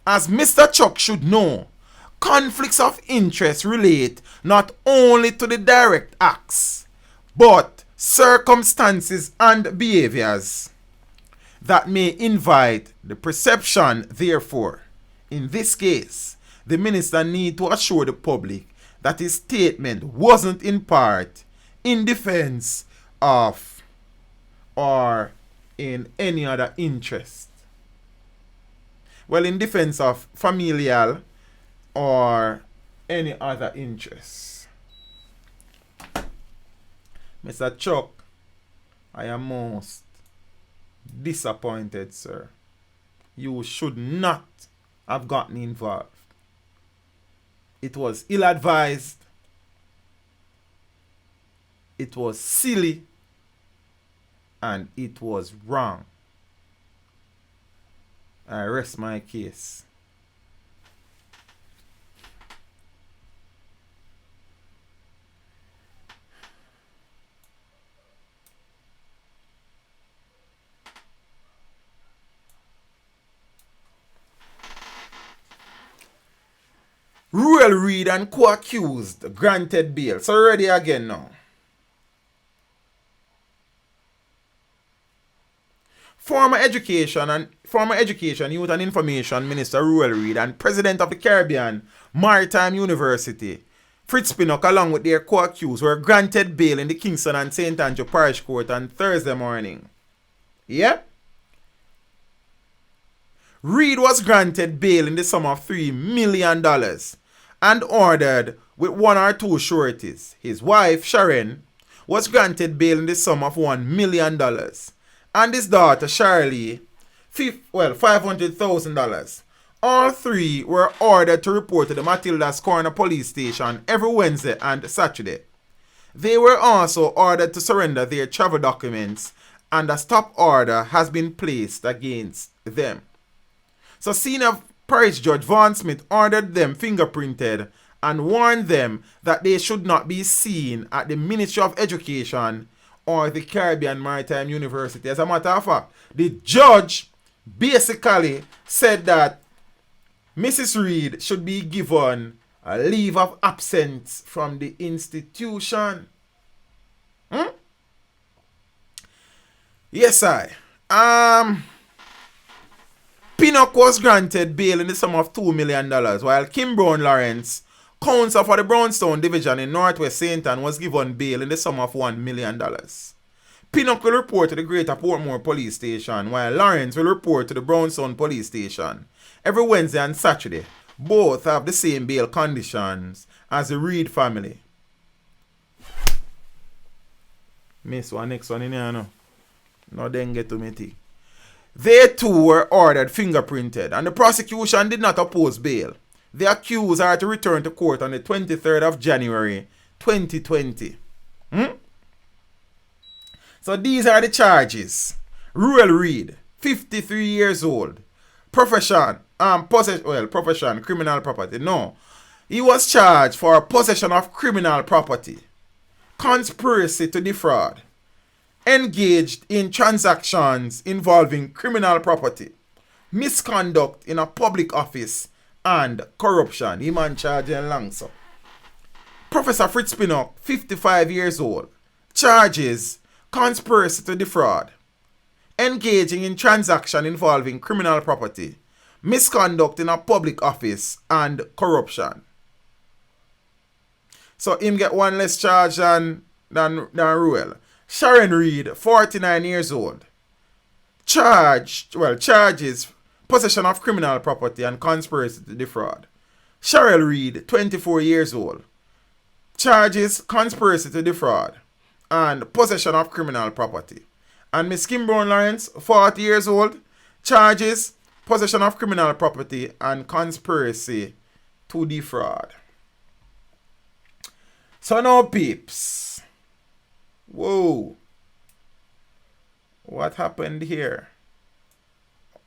As Mr. Chuck should know, conflicts of interest relate not only to the direct acts, but circumstances and behaviors that may invite the perception. Therefore, in this case, the minister need to assure the public that his statement wasn't in part in defense of or in any other interest. Well, in defense of familial or any other interest. Mr. Chuck, I am most disappointed, sir. You should not have gotten involved. It was ill-advised. It was silly. And it was wrong. I rest my case. Ruel Reid and co-accused granted bail. So ready again now. Former Education, Youth and Information Minister Ruel Reid and President of the Caribbean Maritime University, Fritz Pinnock, along with their co-accused, were granted bail in the Kingston and St. Andrew Parish Court on Thursday morning. Yep. Reid was granted bail in the sum of $3 million and ordered with one or two sureties. His wife, Sharon, was granted bail in the sum of $1 million. And his daughter, Charlie, $500,000. All three were ordered to report to the Matilda's Corner Police Station every Wednesday and Saturday. They were also ordered to surrender their travel documents, and a stop order has been placed against them. So Senior Parish Judge Vaughn Smith ordered them fingerprinted and warned them that they should not be seen at the Ministry of Education or the Caribbean Maritime University. As a matter of fact, the judge basically said that Mrs. Reid should be given a leave of absence from the institution. Yes, I. Pinnock was granted bail in the sum of $2 million, while Kim Brown Lawrence, counsel for the Brownstone Division in Northwest St. Ann, was given bail in the sum of $1 million. Pinnock will report to the Greater Portmore Police Station, while Lawrence will report to the Brownstone Police Station every Wednesday and Saturday. Both have the same bail conditions as the Reid family. Miss one next one in here now. No Dengue to me tea. They too were ordered fingerprinted, and the prosecution did not oppose bail. The accused are to return to court on the 23rd of January 2020. So these are the charges. Ruel Reid, 53 years old. Profession, criminal property. No. He was charged for possession of criminal property, conspiracy to defraud, engaged in transactions involving criminal property, misconduct in a public office, and corruption. He man charging long so. Professor Fritz Pinnock, 55 years old, charges conspiracy to defraud, engaging in transaction involving criminal property, misconduct in a public office, and corruption. So him get one less charge than Ruel. Sharon Reid, 49 years old, charges possession of criminal property and conspiracy to defraud. Cheryl Reid, 24 years old, charges conspiracy to defraud and possession of criminal property. And Miss Kim Brown Lawrence, 40 years old, charges possession of criminal property and conspiracy to defraud. So now, peeps. Whoa. What happened here?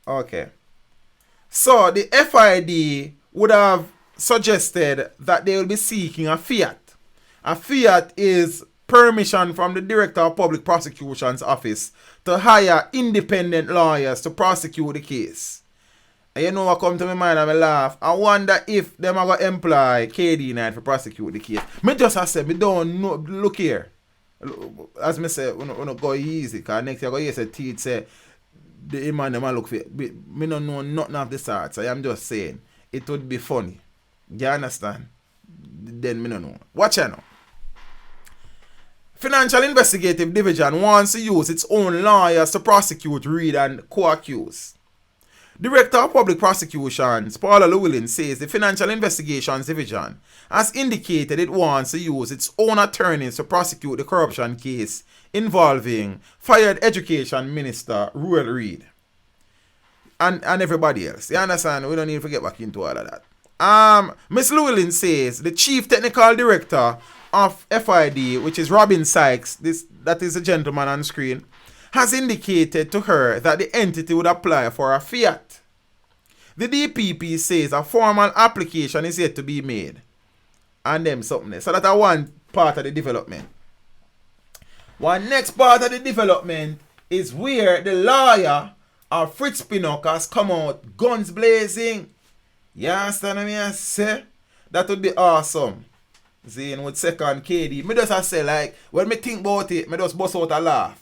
Okay. So the FID would have suggested that they will be seeking a fiat. A fiat is permission from the Director of Public Prosecution's office to hire independent lawyers to prosecute the case. And you know what come to my mind and I laugh? I wonder if them are going to employ KD Knight for prosecute the case. Me just I said, me don't know. Look here. As me say, we no go easy. Because next year I go hear say Teeth say, the man them a look for it. Me don't know nothing of the sort. So I am just saying, it would be funny. You understand? Then me don't know. Watch out now. Financial Investigative Division wants to use its own lawyers to prosecute Reid and co-accused. Director of Public Prosecutions, Paula Llewellyn, says the Financial Investigations Division has indicated it wants to use its own attorneys to prosecute the corruption case involving fired Education Minister Ruel Reid and everybody else. You understand? We don't need to get back into all of that. Ms. Llewellyn says the Chief Technical Director of FID, which is Robin Sykes, that is the gentleman on screen, has indicated to her that the entity would apply for a fiat. The DPP says a formal application is yet to be made. And them something else. So that's one part of the development. One next part of the development is where the lawyer of Fritz Pinnock has come out guns blazing. You understand what I say? That would be awesome. Zane with second KD. Me just say like, when me think about it, me just bust out a laugh.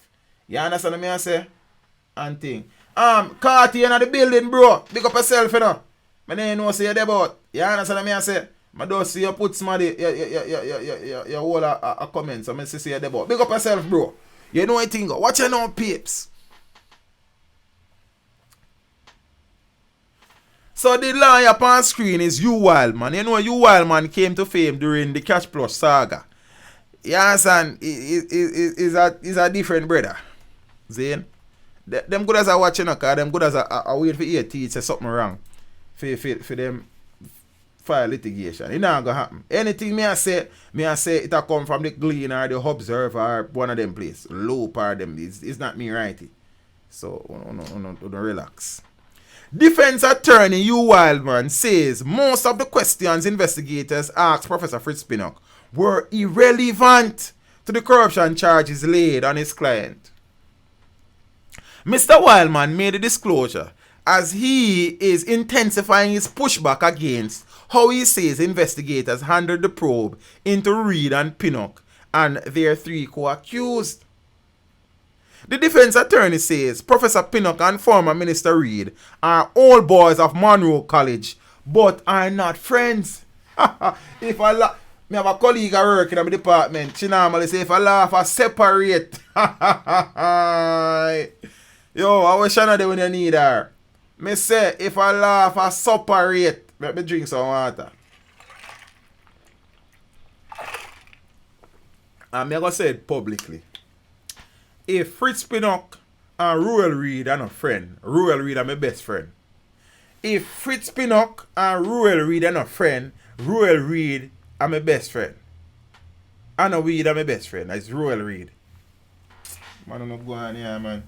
You understand what I say? And thing. Carty in the building, bro. Big up yourself, you know. I don't know say you're there about. You understand what I say? I don't see you put somebody, you hold a comment. So I see you're there about. Big up yourself, bro. You know what I think? Watch your now, peeps. So the lawyer up on screen is Hugh Wildman. You know Hugh Wildman came to fame during the Cash Plus saga. You understand? He's a different brother. Zane. Them good as I watching, because them good as I wait for EAT to say something wrong. For them file litigation. It not gonna happen. Anything me I say it'll come from the Glean or the Observer or one of them place. Loop or them. It's not me righty. So don't relax. Defense attorney Hugh Wildman says most of the questions investigators asked Professor Fritz Pinnock were irrelevant to the corruption charges laid on his client. Mr. Wildman made a disclosure as he is intensifying his pushback against how he says investigators handled the probe into Reid and Pinnock and their three co-accused. The defense attorney says Professor Pinnock and former Minister Reid are old boys of Monroe College, but are not friends. If I laugh, me have a colleague I work in the department. She normally say if I laugh, I separate. Yo, I wish I know that when you need her. Me say if I laugh, I separate. Let me drink some water. And I'm going to say it publicly. If Fritz Pinnock and Ruel Reid are not friends, Ruel Reid are my best friend. If Fritz Pinnock and Ruel Reid are not friends, Ruel Reid are my best friend. Anna Weed are my best friend. That's Ruel Reid. Man, I'm not going here, man.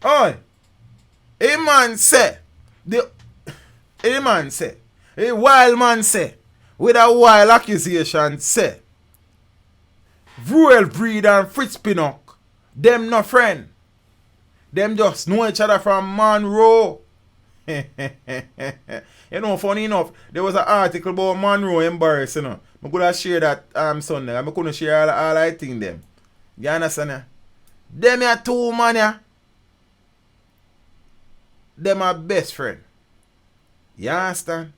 Oi! A man say, a wild man say, with a wild accusation say, Ruel Reid and Fritz Pinnock, them no friend. Them just know each other from Monroe. You know, funny enough, there was an article about Monroe embarrassing. I could have shared that Sunday. I couldn't share all I think them. You understand? Them are two man ya. Them are best friend. You understand?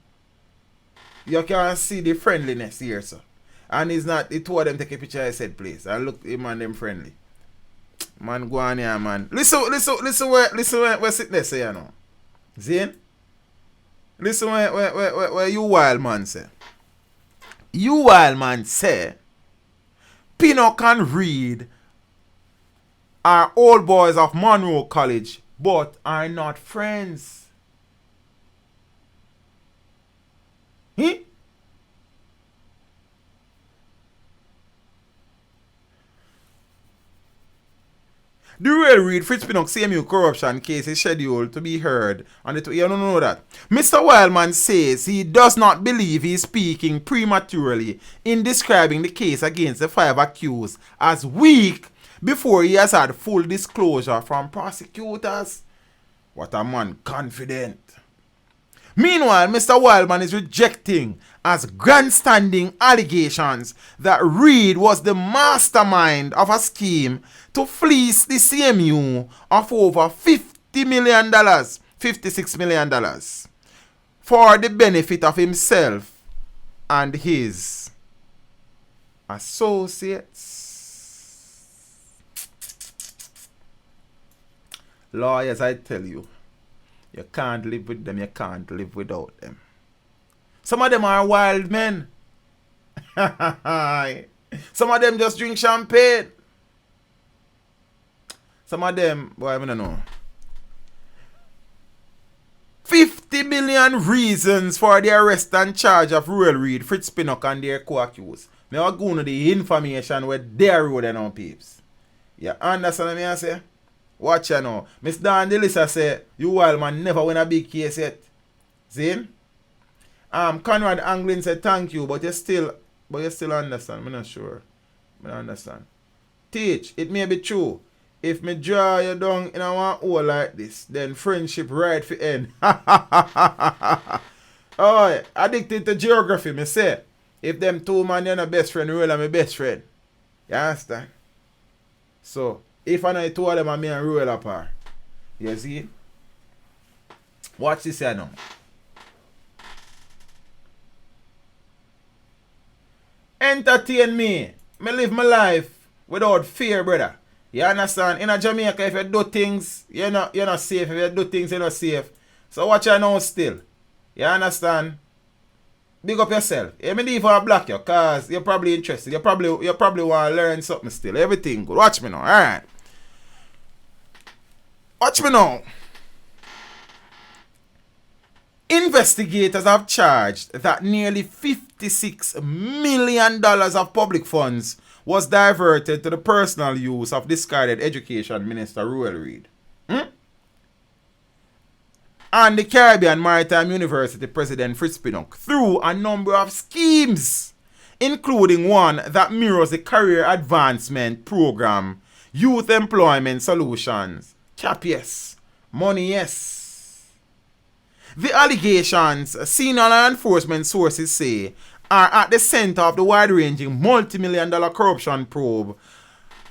You can see the friendliness here, sir. And it's not, the two of them take a picture I said, please. And look, him and them friendly. Man, go on here, man. Listen where sit there say, you know. Zane? Listen where you wild man say. You wild man say, Pinnock and Reid are old boys of Monroe College, but are not friends. Eh? The Ruel Reid Fritz Pinnock CMU corruption case is scheduled to be heard on the you don't know that. Mr. Wildman says he does not believe he is speaking prematurely in describing the case against the 5 accused as weak before he has had full disclosure from prosecutors. What a man confident. Meanwhile, Mr. Wildman is rejecting as grandstanding allegations that Reid was the mastermind of a scheme to fleece the CMU of over $50 million, $56 million, for the benefit of himself and his associates. Lawyers, I tell you, you can't live with them, you can't live without them. Some of them are wild men. Some of them just drink champagne. Some of them, boy, I don't know. 50 million reasons for the arrest and charge of Ruel Reid, Fritz Pinnock, and their co-accused. Me will go to the information where they are rolling on peeps. You understand what I say? Watch you now. Miss Dan Delisa say, you wild man never win a big case yet. See? Conrad Anglin said thank you, but you still understand. I'm not sure. I don't understand. Teach, it may be true. If me draw you down in a one hole like this, then friendship right for end. Oh, addicted to geography, me say. If them two man you're not best friend, Ruel are my best friend. You understand? So, if I know two of them are me and Ruel apart. You see? Watch this here now. Entertain me. Me live my life without fear, brother. You understand? In a Jamaica, if you do things, you're not safe. If you do things, you're not safe. So watch you now still. You understand? Big up yourself. You may leave or block you, cause you're probably interested. You probably want to learn something still. Everything good. Watch me now. Alright. Watch me now. Investigators have charged that nearly $56 million of public funds was diverted to the personal use of discarded Education Minister Ruel Reid. And the Caribbean Maritime University President Fritz Pinnock through a number of schemes, including one that mirrors the Career Advancement Program, Youth Employment Solutions. Cap yes, money yes. The allegations, senior law enforcement sources say, are at the center of the wide-ranging multi-million-dollar corruption probe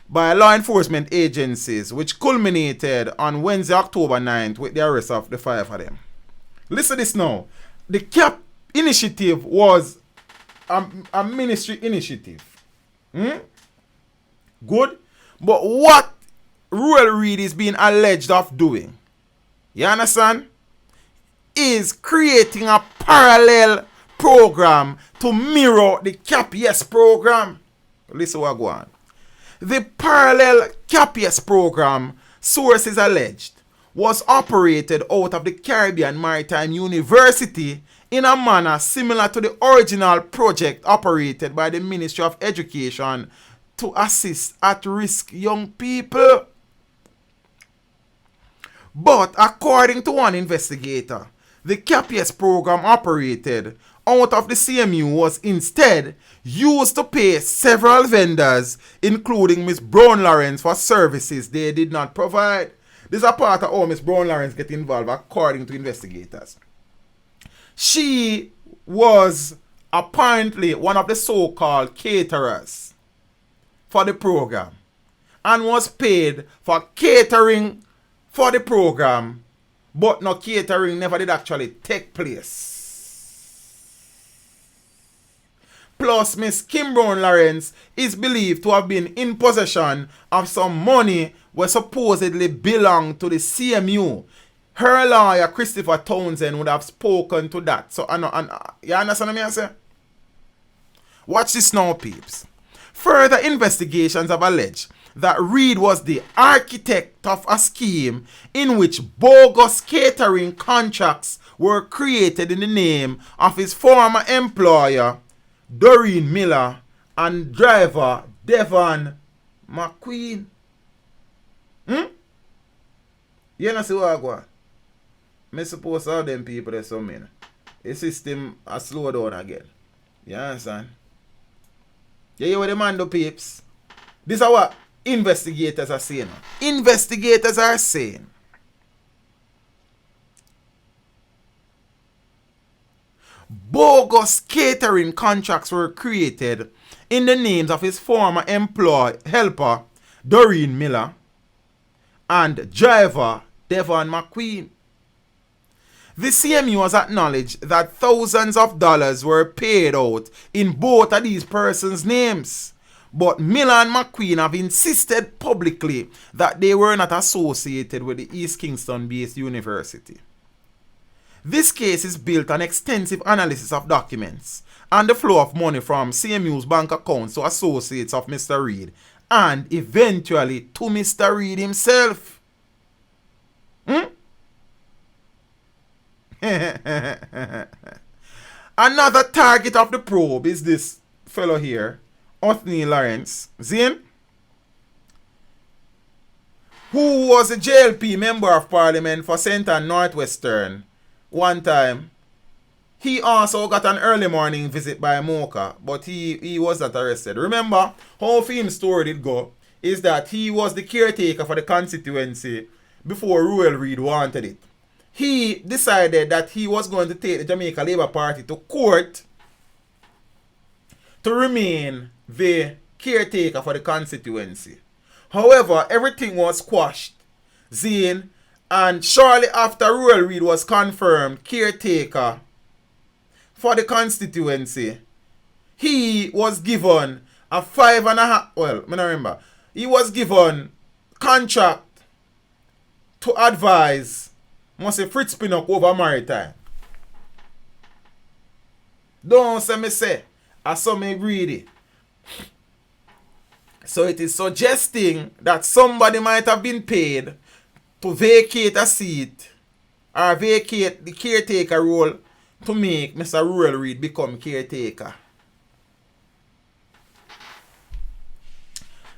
by law enforcement agencies, which culminated on Wednesday, October 9th, with the arrest of the 5 of them. Listen to this now. The CAP initiative was a ministry initiative. Good? But what Ruel Reid is being alleged of doing, you understand, is creating a parallel program to mirror the CAP Yes program. Listen what go on. The parallel CAP Yes program, sources alleged, was operated out of the Caribbean Maritime University in a manner similar to the original project operated by the Ministry of Education to assist at-risk young people. But according to one investigator, the CAP Yes program operated out of the CMU was instead used to pay several vendors, including Miss Brown Lawrence, for services they did not provide. This is a part of how Miss Brown Lawrence get involved, according to investigators. She was apparently one of the so-called caterers for the program and was paid for catering for the program, but no catering never did actually take place. Plus, Miss Kim Brown Lawrence is believed to have been in possession of some money which supposedly belonged to the CMU. Her lawyer, Christopher Townsend, would have spoken to that. So, you understand what I say? Watch this now, peeps. Further investigations have alleged that Reid was the architect of a scheme in which bogus catering contracts were created in the name of his former employer, Doreen Miller, and driver Devon McQueen. You know see what I go? Me suppose all them people there some in. The system a slow down again. You understand? You hear what the man do, peeps? This is what investigators are saying. Investigators are saying bogus catering contracts were created in the names of his former helper, Doreen Miller, and driver, Devon McQueen. The CMU has acknowledged that thousands of dollars were paid out in both of these persons' names, but Miller and McQueen have insisted publicly that they were not associated with the East Kingston-based university. This case is built on extensive analysis of documents and the flow of money from CMU's bank accounts to associates of Mr. Reid and eventually to Mr. Reid himself. Another target of the probe is this fellow here, Othniel Lawrence, Zane, who was a JLP member of parliament for St. Ann Northwestern one time. He also got an early morning visit by Mocha, but he was not arrested. Remember, how Finn's story did go is that he was the caretaker for the constituency before Ruel Reid wanted it. He decided that he was going to take the Jamaica Labour Party to court to remain the caretaker for the constituency. However, everything was quashed, Zane, and shortly after Ruel Reid was confirmed caretaker for the constituency, he was given a 5.5, well, I don't remember, he was given contract to advise must say Fritz Pinnock over Maritime. Don't say me say, I saw me read it. So it is suggesting that somebody might have been paid to vacate a seat or vacate the caretaker role to make Mr. Ruel Reid become caretaker.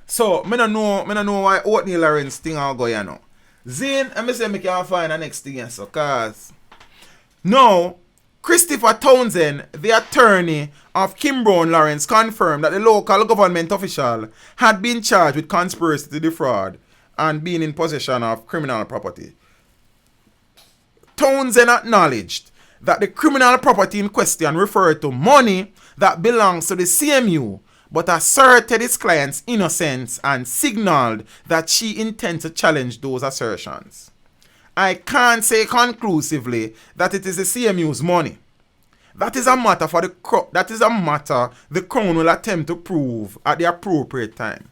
So, I don't know why Othniel Lawrence thing I'll go, you know. Zane, I say I can find the next thing, so, cause now, Christopher Townsend, the attorney of Kim Brown Lawrence, confirmed that the local government official had been charged with conspiracy to defraud and being in possession of criminal property. Townsend acknowledged that the criminal property in question referred to money that belongs to the CMU, but asserted his client's innocence and signaled that she intends to challenge those assertions. I can't say conclusively that it is the CMU's money. That is a matter the Crown will attempt to prove at the appropriate time.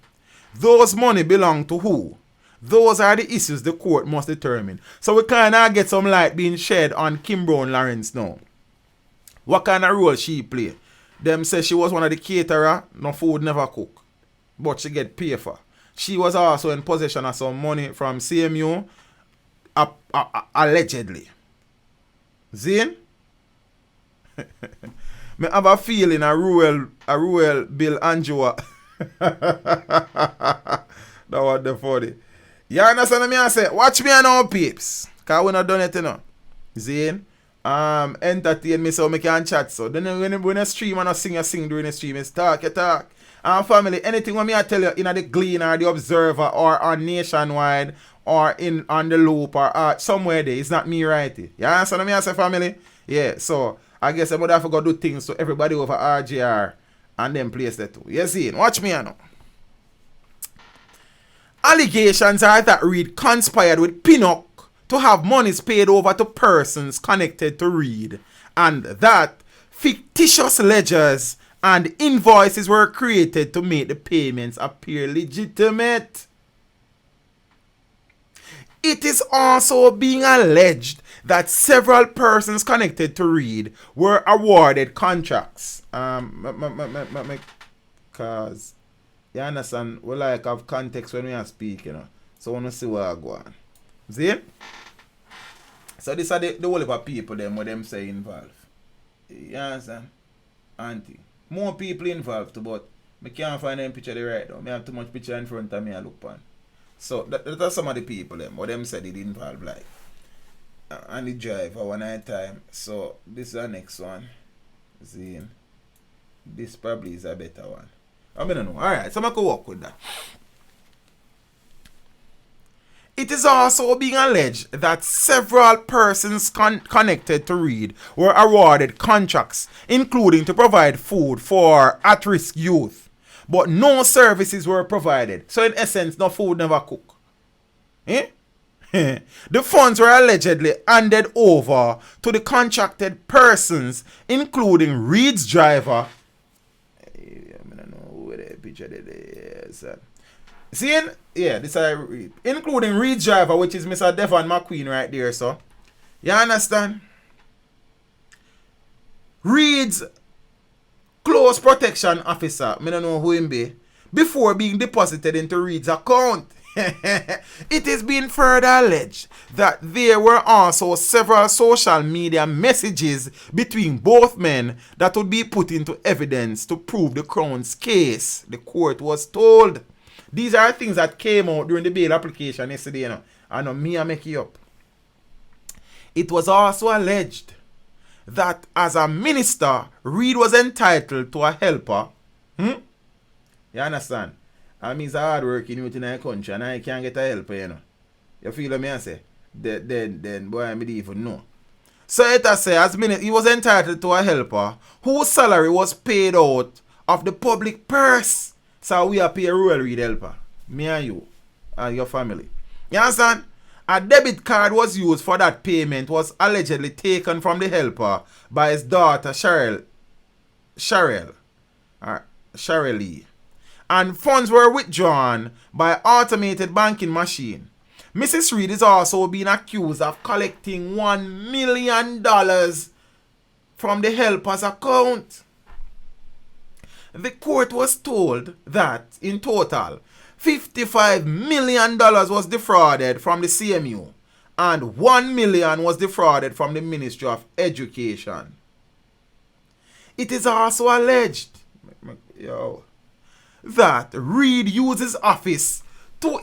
Those money belong to who? Those are the issues the court must determine. So we kind of get some light being shed on Kim Brown Lawrence now. What kind of role she play? Them say she was one of the caterer, no food never cook, but she get paid for. She was also in possession of some money from CMU, allegedly. Zane? Me have a feeling a Ruel Bill Anjua. That was the funny. You understand what I say? Watch me now, peeps. Cause we not done it, you know. Zane? Entertain me so I can chat. So then when I stream and I sing during the stream, it's talk. And family, anything when I tell you in the Glean or the Observer or on Nationwide or on the Loop or somewhere there, it's not me writing. You understand what I say, family? Yeah, so I guess I would have to go do things to everybody over RGR and then place that too. You see, watch me now. Allegations are that Reid conspired with Pinnock to have monies paid over to persons connected to Reid, and that fictitious ledgers and invoices were created to make the payments appear legitimate. It is also being alleged that several persons connected to Reid were awarded contracts. Cause You understand? We like have context when we are speaking, you know. So we want to see what I go on. See? So this are the whole heap of people them what them say involved. You understand? Auntie. More people involved, but I can't find any picture there right now. I have too much picture in front of me I look on. So that are some of the people them what them said it involved like. And the driver one night time. So this is the next one. See? This probably is a better one. I don't know. Alright, so I can work with that. It is also being alleged that several persons connected to Reid were awarded contracts, including to provide food for at-risk youth. But no services were provided. So in essence, no food never cook. Eh? The funds were allegedly handed over to the contracted persons, including Reid's driver. I don't know who the picture is. Seeing? Yeah, this I read. Including Reid's driver, which is Mr. Devon McQueen right there, so. You understand? Reid's close protection officer, I don't know who him be, before being deposited into Reid's account. It is being further alleged that there were also several social media messages between both men that would be put into evidence to prove the Crown's case, the court was told. These are things that came out during the bail application yesterday, you know. I know me I make it up. It was also alleged that as a minister, Reid was entitled to a helper. You understand? I mean, it's a hard working youth in the country and I can't get a helper, you know. You feel what I say? Then boy, I don't even know. So it has say, as he was entitled to a helper whose salary was paid out of the public purse. So we are pay a Ruel Reid helper. Me and you. And your family. You understand? A debit card was used for that payment was allegedly taken from the helper by his daughter Cheryl Lee. And funds were withdrawn by automated banking machine. Mrs. Reid is also being accused of collecting $1 million from the helper's account. The court was told that, in total, $55 million was defrauded from the CMU and $1 million was defrauded from the Ministry of Education. It is also alleged that Reid used his office to...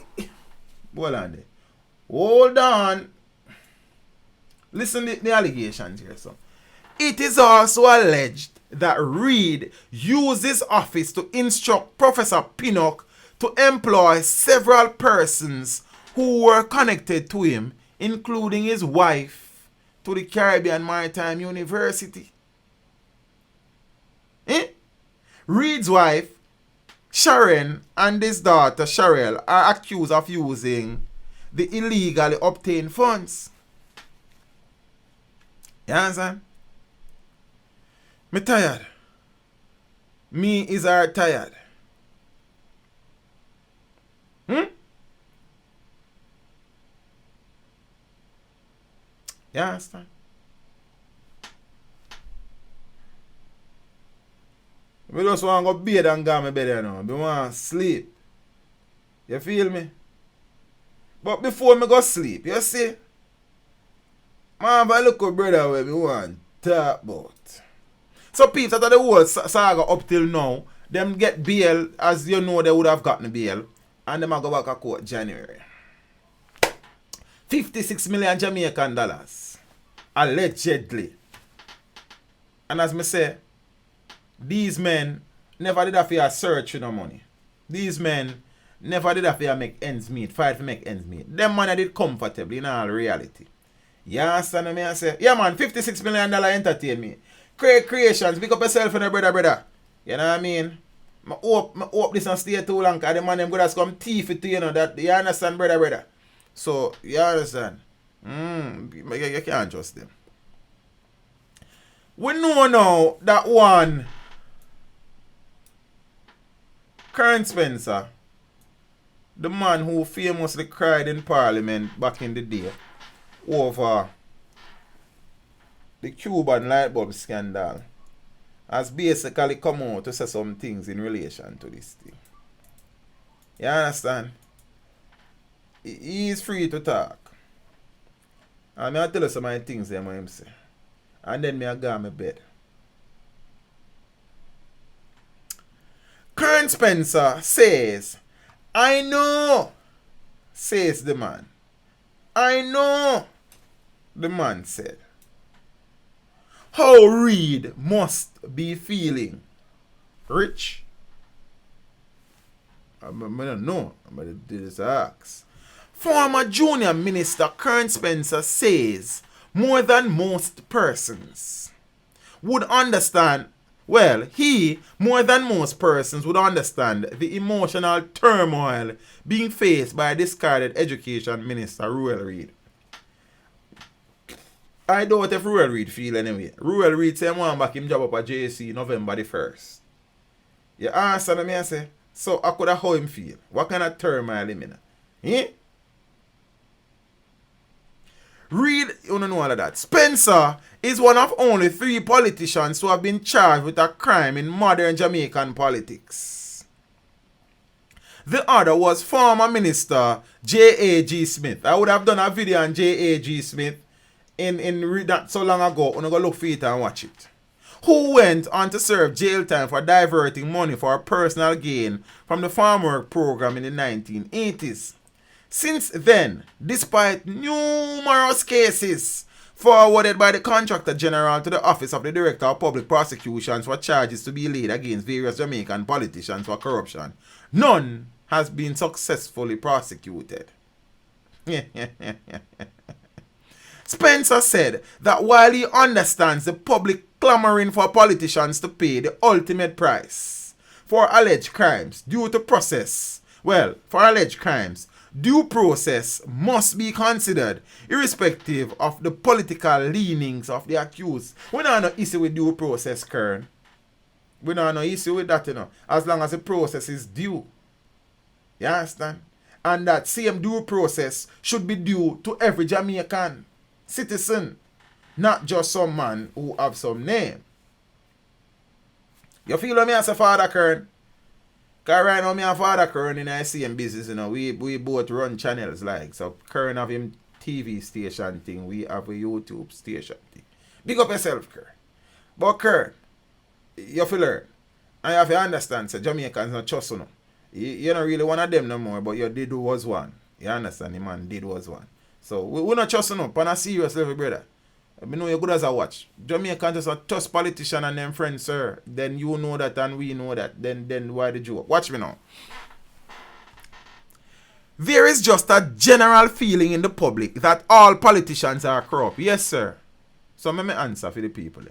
Hold on. Listen to the allegations here, son. It is also alleged that Reid used his office to instruct Professor Pinnock to employ several persons who were connected to him, including his wife, to the Caribbean Maritime University. Reid's wife, Sharon, and his daughter, Cheryl, are accused of using the illegally obtained funds. You understand? Me tired. Me is tired. You understand? I just want to go bed and go my bed now. I want to sleep. You feel me? But before me go sleep, you see, I have a little brother where me want to talk about. So people after the whole saga up till now, them get bail as you know they would have gotten bail. And them a go back to court January. 56 million Jamaican dollars. Allegedly. And as me say, these men never did have to search for no money. These men never did have to make ends meet, fight to make ends meet. Them money did comfortably in all reality. You understand me? I say, yeah man, $56 million entertain me. Create creations, pick up yourself and your brother. You know what I mean? I hope this don't stay too long because the man them gonna come thief it to you know that. You understand, brother? So, you understand? You can't trust them. We know now that one Kern Spencer, the man who famously cried in Parliament back in the day over the Cuban light bulb scandal, has basically come out to say some things in relation to this thing. You understand? He is free to talk. And I'll tell you some of the things them what him say. And then I go on my bed. Kern Spencer says, I know, says the man. I know, the man said. How Reid must be feeling. Rich? I don't know. I'm going to do this ask. Former junior minister Kern Spencer says more than most persons would understand. Well, he, more than most persons, would understand the emotional turmoil being faced by discarded education minister Ruel Reid. I doubt if Ruel Reid feel anyway. Ruel Reid say one back him job up at JC November the 1st. You answer me and say, so I could have how him feel. What kind of turmoil him in? Eh? Reid, you don't know all of that. Spencer is one of only 3 politicians who have been charged with a crime in modern Jamaican politics. The other was former minister J.A.G. Smith. I would have done a video on J.A.G. Smith in that so long ago. I'm going to look for it and watch it. Who went on to serve jail time for diverting money for personal gain from the farm work program in the 1980s. Since then, despite numerous cases forwarded by the Contractor General to the Office of the Director of Public Prosecutions for charges to be laid against various Jamaican politicians for corruption, none has been successfully prosecuted. Spencer said that while he understands the public clamoring for politicians to pay the ultimate price for alleged crimes due process must be considered irrespective of the political leanings of the accused. We don't have no issue with due process, Kern. We don't have no issue with that, as long as the process is due. You understand? And that same due process should be due to every Jamaican citizen, not just some man who have some name. You feel what me as a father, Kern? Because right now, me and Father Kern in the same business, we both run channels like. So Kern have him TV station thing, we have a YouTube station thing. Big up yourself, Kern. But Kern, you feel learn. And you have to understand, so Jamaicans not trust you. You're not really one of them no more, but your did was one. You understand, the man did was one. So we not trust you, on a serious level, brother. I know you're good as a watch. Jamaican just a trust politician and them friends, sir. Then you know that and we know that. Then why the joke? Watch me now. There is just a general feeling in the public that all politicians are corrupt. Yes, sir. So let me answer for the people.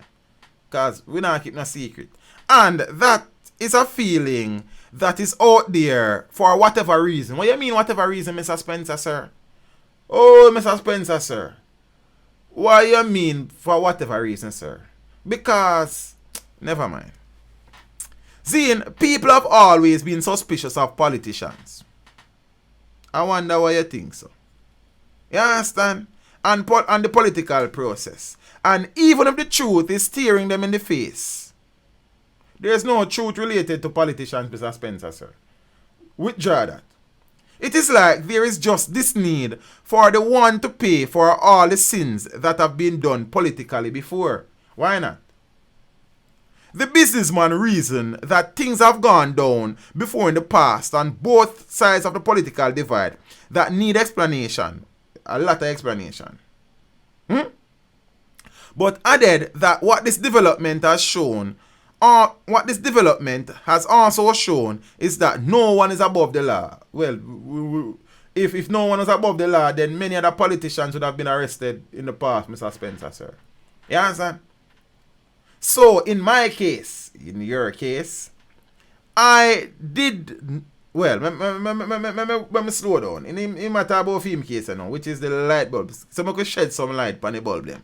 Because we don't keep no secret. And that is a feeling that is out there for whatever reason. What do you mean whatever reason, Mr. Spencer, sir? Oh, Mr. Spencer, sir. What you mean for whatever reason, sir? Because, never mind. Zine, people have always been suspicious of politicians. I wonder why you think so. You understand? And the political process. And even if the truth is staring them in the face, there's no truth related to politicians, Mr. Spencer, sir. Withdraw that. It is like there is just this need for the one to pay for all the sins that have been done politically before. Why not? The businessman reasoned that things have gone down before in the past on both sides of the political divide that need explanation. A lot of explanation. But added that what this development has shown, or what this development has also shown, is that no one is above the law. Well, if no one was above the law, then many other politicians would have been arrested in the past, Mr. Spencer, sir. You understand? So, in my case, in your case, I did, well, let me slow down. In my talk about film case, which is the light bulb. So, I could shed some light on the bulb then.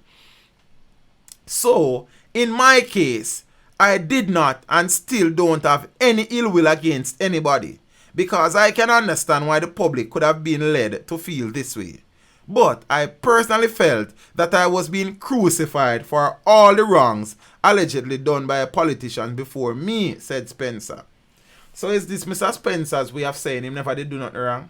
So, in my case, I did not and still don't have any ill will against anybody, because I can understand why the public could have been led to feel this way. But I personally felt that I was being crucified for all the wrongs allegedly done by a politician before me, said Spencer. So is this Mr. Spencer's way of saying him never did do nothing wrong?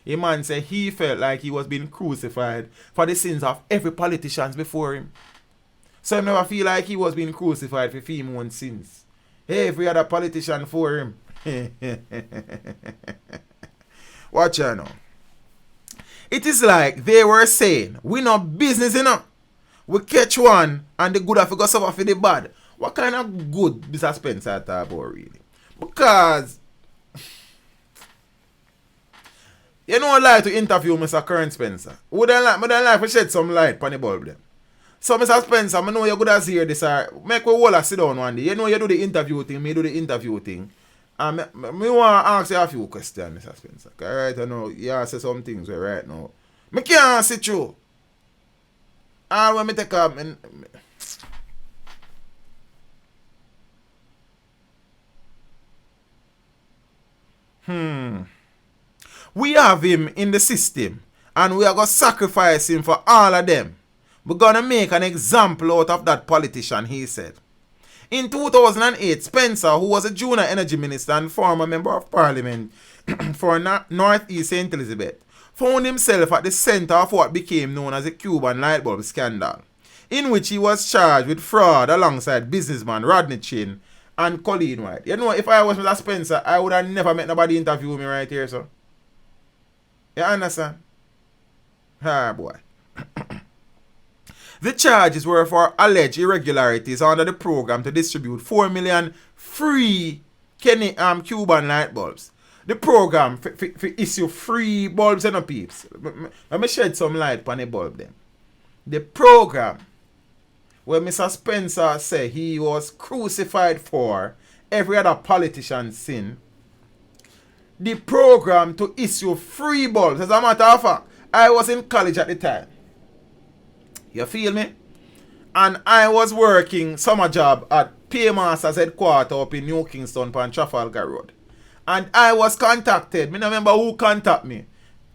A man said he felt like he was being crucified for the sins of every politician before him. So he never feel like he was being crucified for his own sins. Every other politician for him. Watch out now. It is like they were saying, we no business enough. We catch one and the good have to go suffer for the bad. What kind of good Mr. Spencer talk about really? Because you know I like to interview Mr. Kern Spencer. Would I like to shed some light on the bulb them? So Mr. Spencer, I know you're good as hear this. Make we all sit down one day. You know you do the interview thing, me do the interview thing. And me want to ask you a few questions, Mr. Spencer. Right I know you say some things right now. Me can't sit through. And when me take up we have him in the system and we are going to sacrifice him for all of them. We're going to make an example out of that politician, he said. In 2008, Spencer, who was a junior energy minister and former member of parliament for Northeast St. Elizabeth, found himself at the center of what became known as the Cuban light bulb scandal, in which he was charged with fraud alongside businessman Rodney Chin and Colleen White. You know, if I was Mr. Spencer, I would have never met nobody interview me right here, so. You understand? Ah, boy. The charges were for alleged irregularities under the program to distribute 4 million free Cuban light bulbs. The program for issue free bulbs and peeps. Let me shed some light on the bulb then. The program where Mr. Spencer said he was crucified for every other politician's sin. The program to issue free bulbs. As a matter of fact, I was in college at the time. You feel me? And I was working summer job at Paymasters headquarters up in New Kingston on Trafalgar Road. And I was contacted. I don't remember who contacted me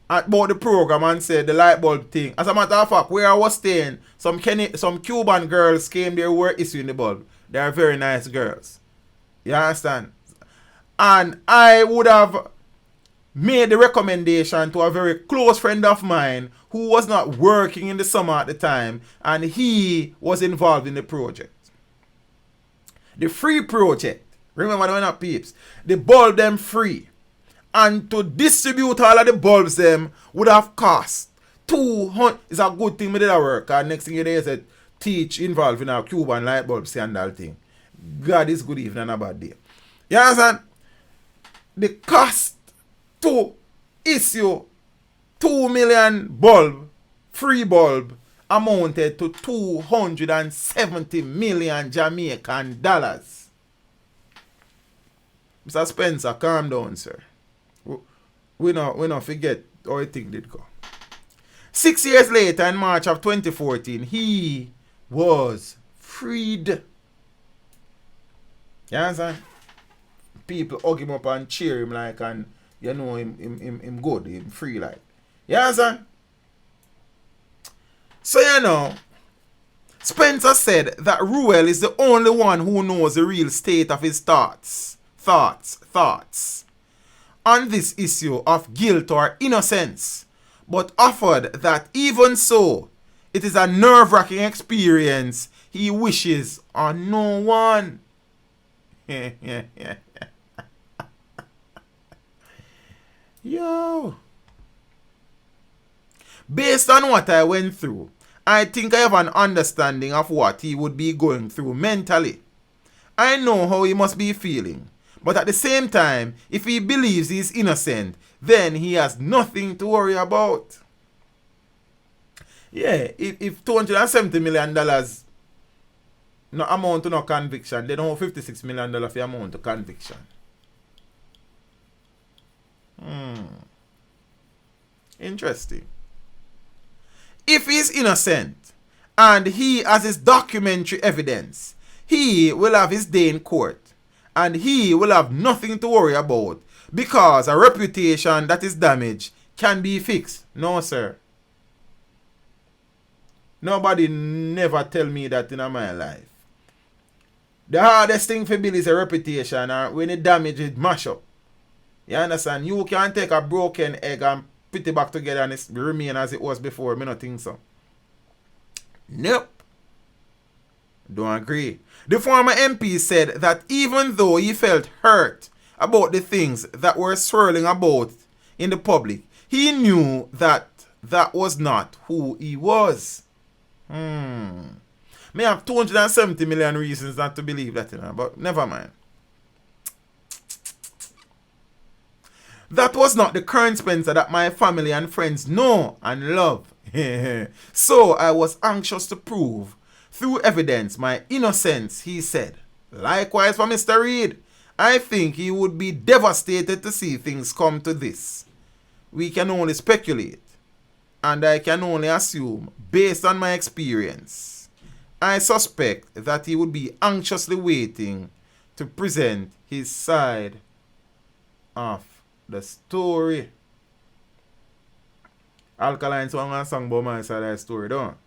about the program and said the light bulb thing. As a matter of fact, where I was staying, some Cuban girls came there who were issuing the bulb. They are very nice girls. You understand? And I would have made the recommendation to a very close friend of mine who was not working in the summer at the time, and he was involved in the project. The free project, remember when up peeps, the bulb them free. And to distribute all of the bulbs them would have cost 200. It's a good thing we did our work, and next thing you do is a teach involved in our Cuban light bulb scandal thing. God is good evening and a bad day. You understand? The cost to issue 2 million bulb, free bulb, amounted to 270 million Jamaican dollars. Mr. Spencer, calm down, sir. We not forget how the thing did go. 6 years later, in March of 2014, he was freed. You understand? People hug him up and cheer him like, and you know him good, him free like. You understand? So you know, Spencer said that Ruel is the only one who knows the real state of his thoughts on this issue of guilt or innocence, but offered that even so, it is a nerve-wracking experience he wishes on no one. Yo. Based on what I went through, I think I have an understanding of what he would be going through mentally. I know how he must be feeling. But at the same time, if he believes he is innocent, then he has nothing to worry about. Yeah, if $270 million no amount to no conviction, they don't have $56 million for amount to conviction. Interesting. If he is innocent and he has his documentary evidence, he will have his day in court. And he will have nothing to worry about because a reputation that is damaged can be fixed. No, sir. Nobody never tell me that in my life. The hardest thing for build is a reputation, and when it damage it mash up. You understand? You can take a broken egg and put it back together and it remain as it was before. Me not think so. Nope. Don't agree. The former MP said that even though he felt hurt about the things that were swirling about in the public, he knew that that was not who he was. May have 270 million reasons not to believe that, but never mind. That was not the Kern Spencer that my family and friends know and love. So I was anxious to prove through evidence my innocence, he said. Likewise for Mr. Reid, I think he would be devastated to see things come to this. We can only speculate, and I can only assume, based on my experience, I suspect that he would be anxiously waiting to present his side of the story. Alkaline song and song about my side of the story, don't?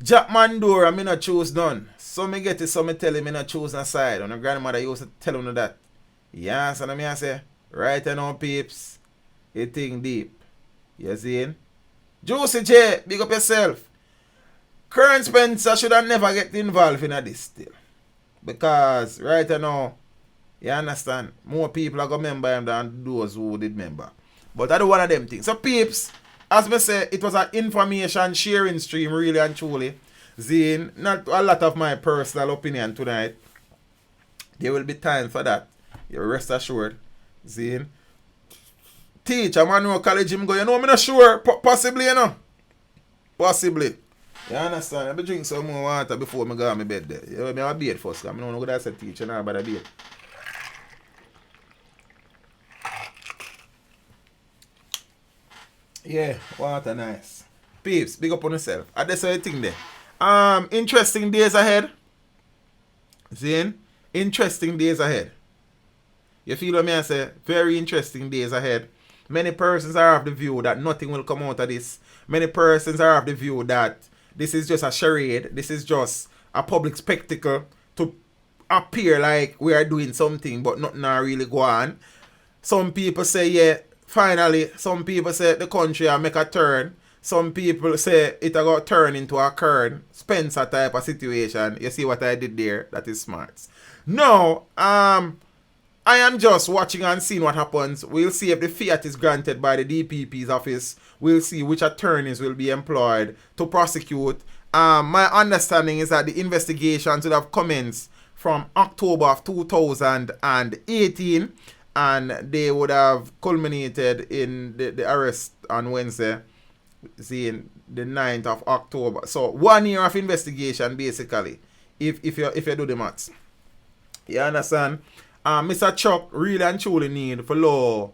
Jack Mandora, me not choose none. So me get it, so me tell him me not choose a side. And my grandmother used to tell him that. Yeah, so me I say, right now peeps, you think deep. You see? Juicy J, big up yourself. Kern Spencer should have never get involved in this still. Because right now, you understand, more people are going to remember him than those who did remember. But I do one of them things. So peeps, as me say, it was an information sharing stream, really and truly. Zine, not a lot of my personal opinion tonight. There will be time for that. You rest assured. Zine. Teach, I'm on college him go. You know, I'm not sure. Possibly, you know. Possibly. You understand? I be drink some more water before I go to my bed there. You know, I have a beard first. I don't know what I said teacher now about a beard. Yeah, water nice. Peeps, big up on yourself. I just say thing there. Interesting days ahead. Zine? Interesting days ahead. You feel what I say? Very interesting days ahead. Many persons are of the view that nothing will come out of this. Many persons are of the view that this is just a charade. This is just a public spectacle to appear like we are doing something, but nothing really go on. Some people say, yeah, finally. Some people say the country will make a turn. Some people say it will turn into a Kern Spencer type of situation. You see what I did there? That is smart. No, I am just watching and seeing what happens. We'll see if the fiat is granted by the DPP's office. We'll see which attorneys will be employed to prosecute. My understanding is that the investigations will have commenced from October of 2018 and they would have culminated in the arrest on Wednesday, seeing the 9th of October. So 1 year of investigation basically, if you do the maths. You understand? Mr. Chuck really and truly need for low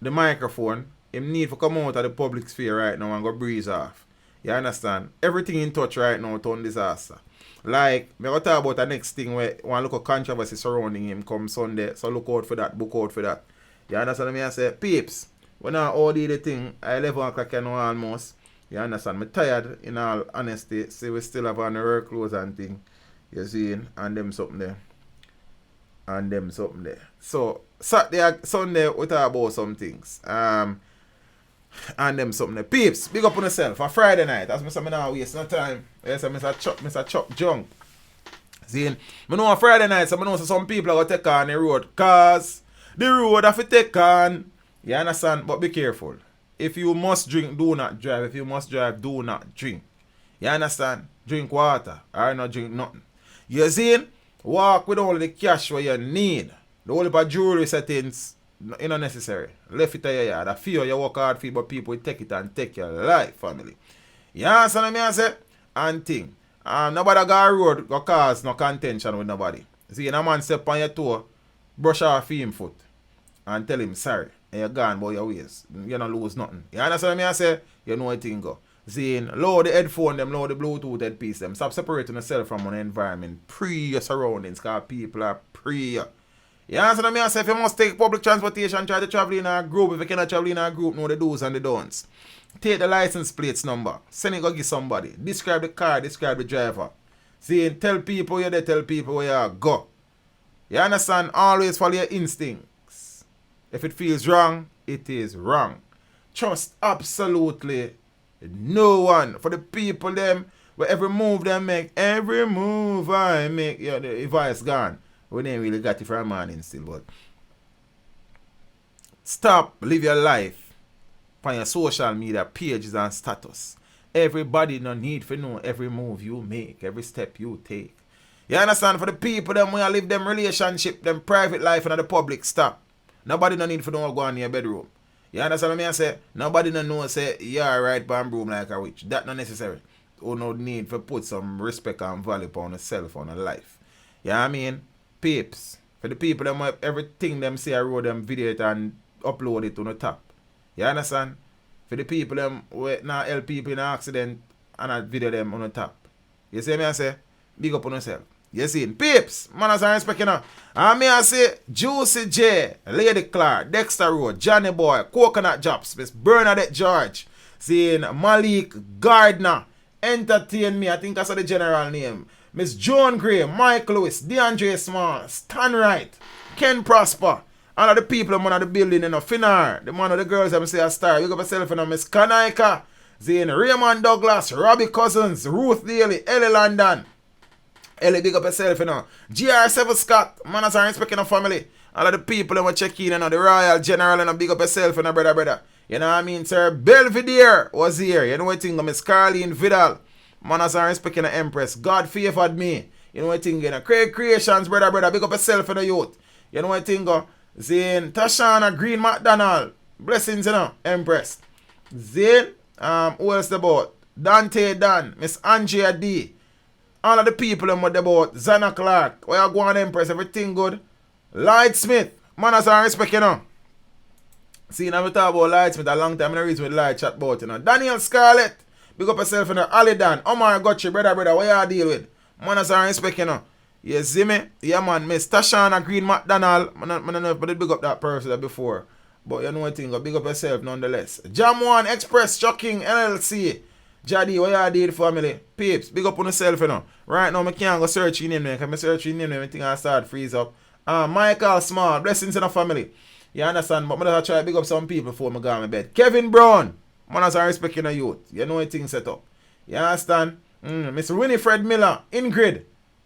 the microphone. Him need for come out of the public sphere right now and go breeze off. You understand? Everything in touch right now turn disaster. Like, me go talk about the next thing where one look of controversy surrounding him come Sunday. So look out for that, book out for that. You understand me? I say, peeps, when I order the thing, at 11 o'clock you know almost. You understand? Me tired in all honesty. See we still have on the work clothes and thing. You see? And them something there. So Saturday, Sunday, we talk about some things. And them something there. Peeps, big up on yourself. For Friday night, as I say, I don't waste no time. Yes, Mr. Chuck junk. See, I know on Friday night, so I know some people are going to take on the road. Cause the road have to take on. You understand? But be careful. If you must drink, do not drive. If you must drive, do not drink. You understand? Drink water. Or not drink nothing. You see? Walk with all the cash what you need. The whole of jewelry settings, you know necessary. Left it at your yard. I feel you work hard for it, but people will take it and take your life, family. You understand what I say? And thing. Nobody got a road go cause no contention with nobody. See, a man step on your toe, brush off him foot, and tell him sorry. And you're gone about your ways. You don't lose nothing. You understand what I say? You know what thing go. Saying, lower the headphone them, lower the Bluetooth headpiece them. Stop separating yourself from an environment. Pre your surroundings, because people are pre you. You understand me? I say if you must take public transportation, try to travel in a group. If you cannot travel in a group, know the do's and the don'ts. Take the license plates number. Send it go give somebody. Describe the car, describe the driver. See, tell people you're there, tell people where you go. You understand? Always follow your instincts. If it feels wrong, it is wrong. Trust absolutely no one. For the people them, where every move they make, every move I make, yeah, the voice gone. We didn't really got it for a morning still, but stop, live your life on your social media pages and status. Everybody no need to know every move you make, every step you take. You understand? For the people them when you live them relationship, them private life in the public, stop. Nobody no need to know go on in your bedroom. You understand what I say? Nobody no know say you're right by room like a witch. That not necessary. Or no need to put some respect and value on yourself, on your life. You know what I mean? Peeps. For the people them everything them say I wrote them video it and upload it on the top. You understand? For the people them where now help people in an accident and I video them on the top. You see me I say? Big up on yourself. You see? Peeps, manners and respect, you know. And me I say Juicy J, Lady Clark, Dexter Road, Johnny Boy, Coconut Jobs, Miss Bernadette George, seeing Malik Gardner, Entertain Me, I think that's the general name. Miss Joan Gray, Mike Lewis, DeAndre Small, Stan Wright, Ken Prosper, all of the people in the building, you know, Finar, the man of the girls that say a star. You got yourself, you know, Miss Kanaika, seeing Raymond Douglas, Robbie Cousins, Ruth Daly, Ellie London. Ellie, big up yourself, you know. GR7 Scott, manners and respect in the family. All of the people that want to check in, you know, the Royal General, you know, big up yourself, you know, brother. You know what I mean, sir? Belvedere was here. You know what I think? Miss Carleen Vidal. Manners and respect in the Empress. God favored me. You know what I think? You know, Craig Creations, brother. Big up yourself, you know, youth. You know what I think? Zane, Tashana Green McDonald. Blessings, you know, Empress. Zane, who else about? Dante Dan, Miss Andrea D. All of the people them what about Zana Clark, where you go on Empress, everything good. Lloyd Smith, manners and respect, you know. See, now we talk about Lloyd Smith a long time, I reason with Lloyd chat about, you know. Daniel Scarlett, big up yourself, you know. Alidan, Omar Gotchi, brother, what you deal with? Manners and respect, you know. You see me? Yeah, man, Miss Tashana Green McDonald, I don't know if I did big up that person before, but you know what thing, big up yourself nonetheless. Jam 1 Express Trucking LLC. Jadi, what you did family? Peeps, big up on yourself, you know. Right now, I can't go search your name, because I search your name, everything I start freeze up. Michael Small, blessings in the family. You understand? But I try to big up some people before I go on my bed. Kevin Brown, manners and respect in the youth. You know what thing set up. You understand? Miss Winifred Miller, Ingrid.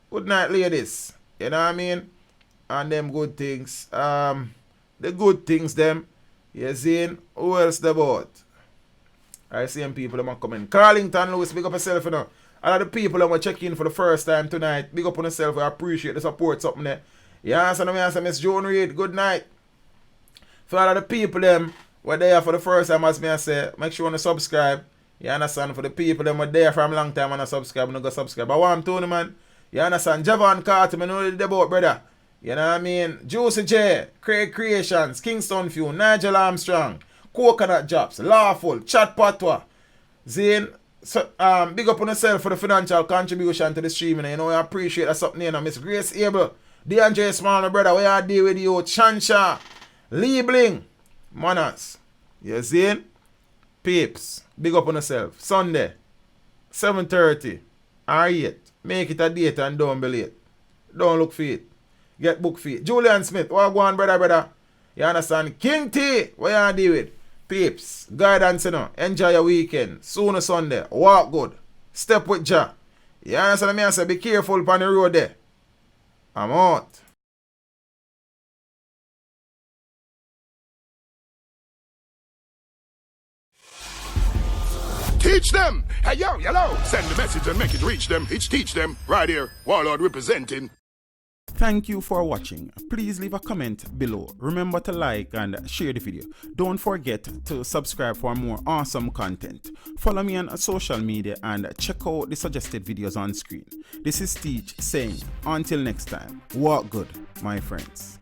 Good night, ladies. You know what I mean? And them good things. The good things, them. You see? Who else the about? I see them people that are coming. Carlington Lewis, big up yourself, you know. All of the people that want to check in for the first time tonight, big up on yourself. I appreciate the support, something there. You understand me? I say, Miss Joan Reid, good night. For all of the people them were there for the first time, as me I say, make sure you subscribe. You understand? For the people them were there from a long time and I subscribe, and I go subscribe. I want Tony, man. You understand? Javon Carter, I know the about, brother. You know what I mean? Juicy J, Craig Creations, Kingston Few, Nigel Armstrong, Coconut Jobs, Lawful, Chat Patwa, Zane, so, big up on yourself for the financial contribution to the streaming. You know, I appreciate that something, you know. Miss Grace Abel, DeAndre Small, my brother, where you deal with you, Chansha, Lee Bling, manners. You see? Peeps, big up on yourself. Sunday, 7:30, or 8. Make it a date and don't be late. Don't look for it. Get book for it. Julian Smith, what go on, brother? You understand? King T, what you deal with? Peeps, guidance, you know. Enjoy your weekend. Sooner Sunday. Walk good. Step with Jah. You understand me? I say, be careful on the road there. I'm out. Teach them. Hey, yo, hello. Send the message and make it reach them. It's teach them. Right here. Warlord representing. Thank you for watching. Please leave a comment below. Remember to like and share the video. Don't forget to subscribe for more awesome content. Follow me on social media and check out the suggested videos on screen. This is Teach saying, until next time, walk good, my friends.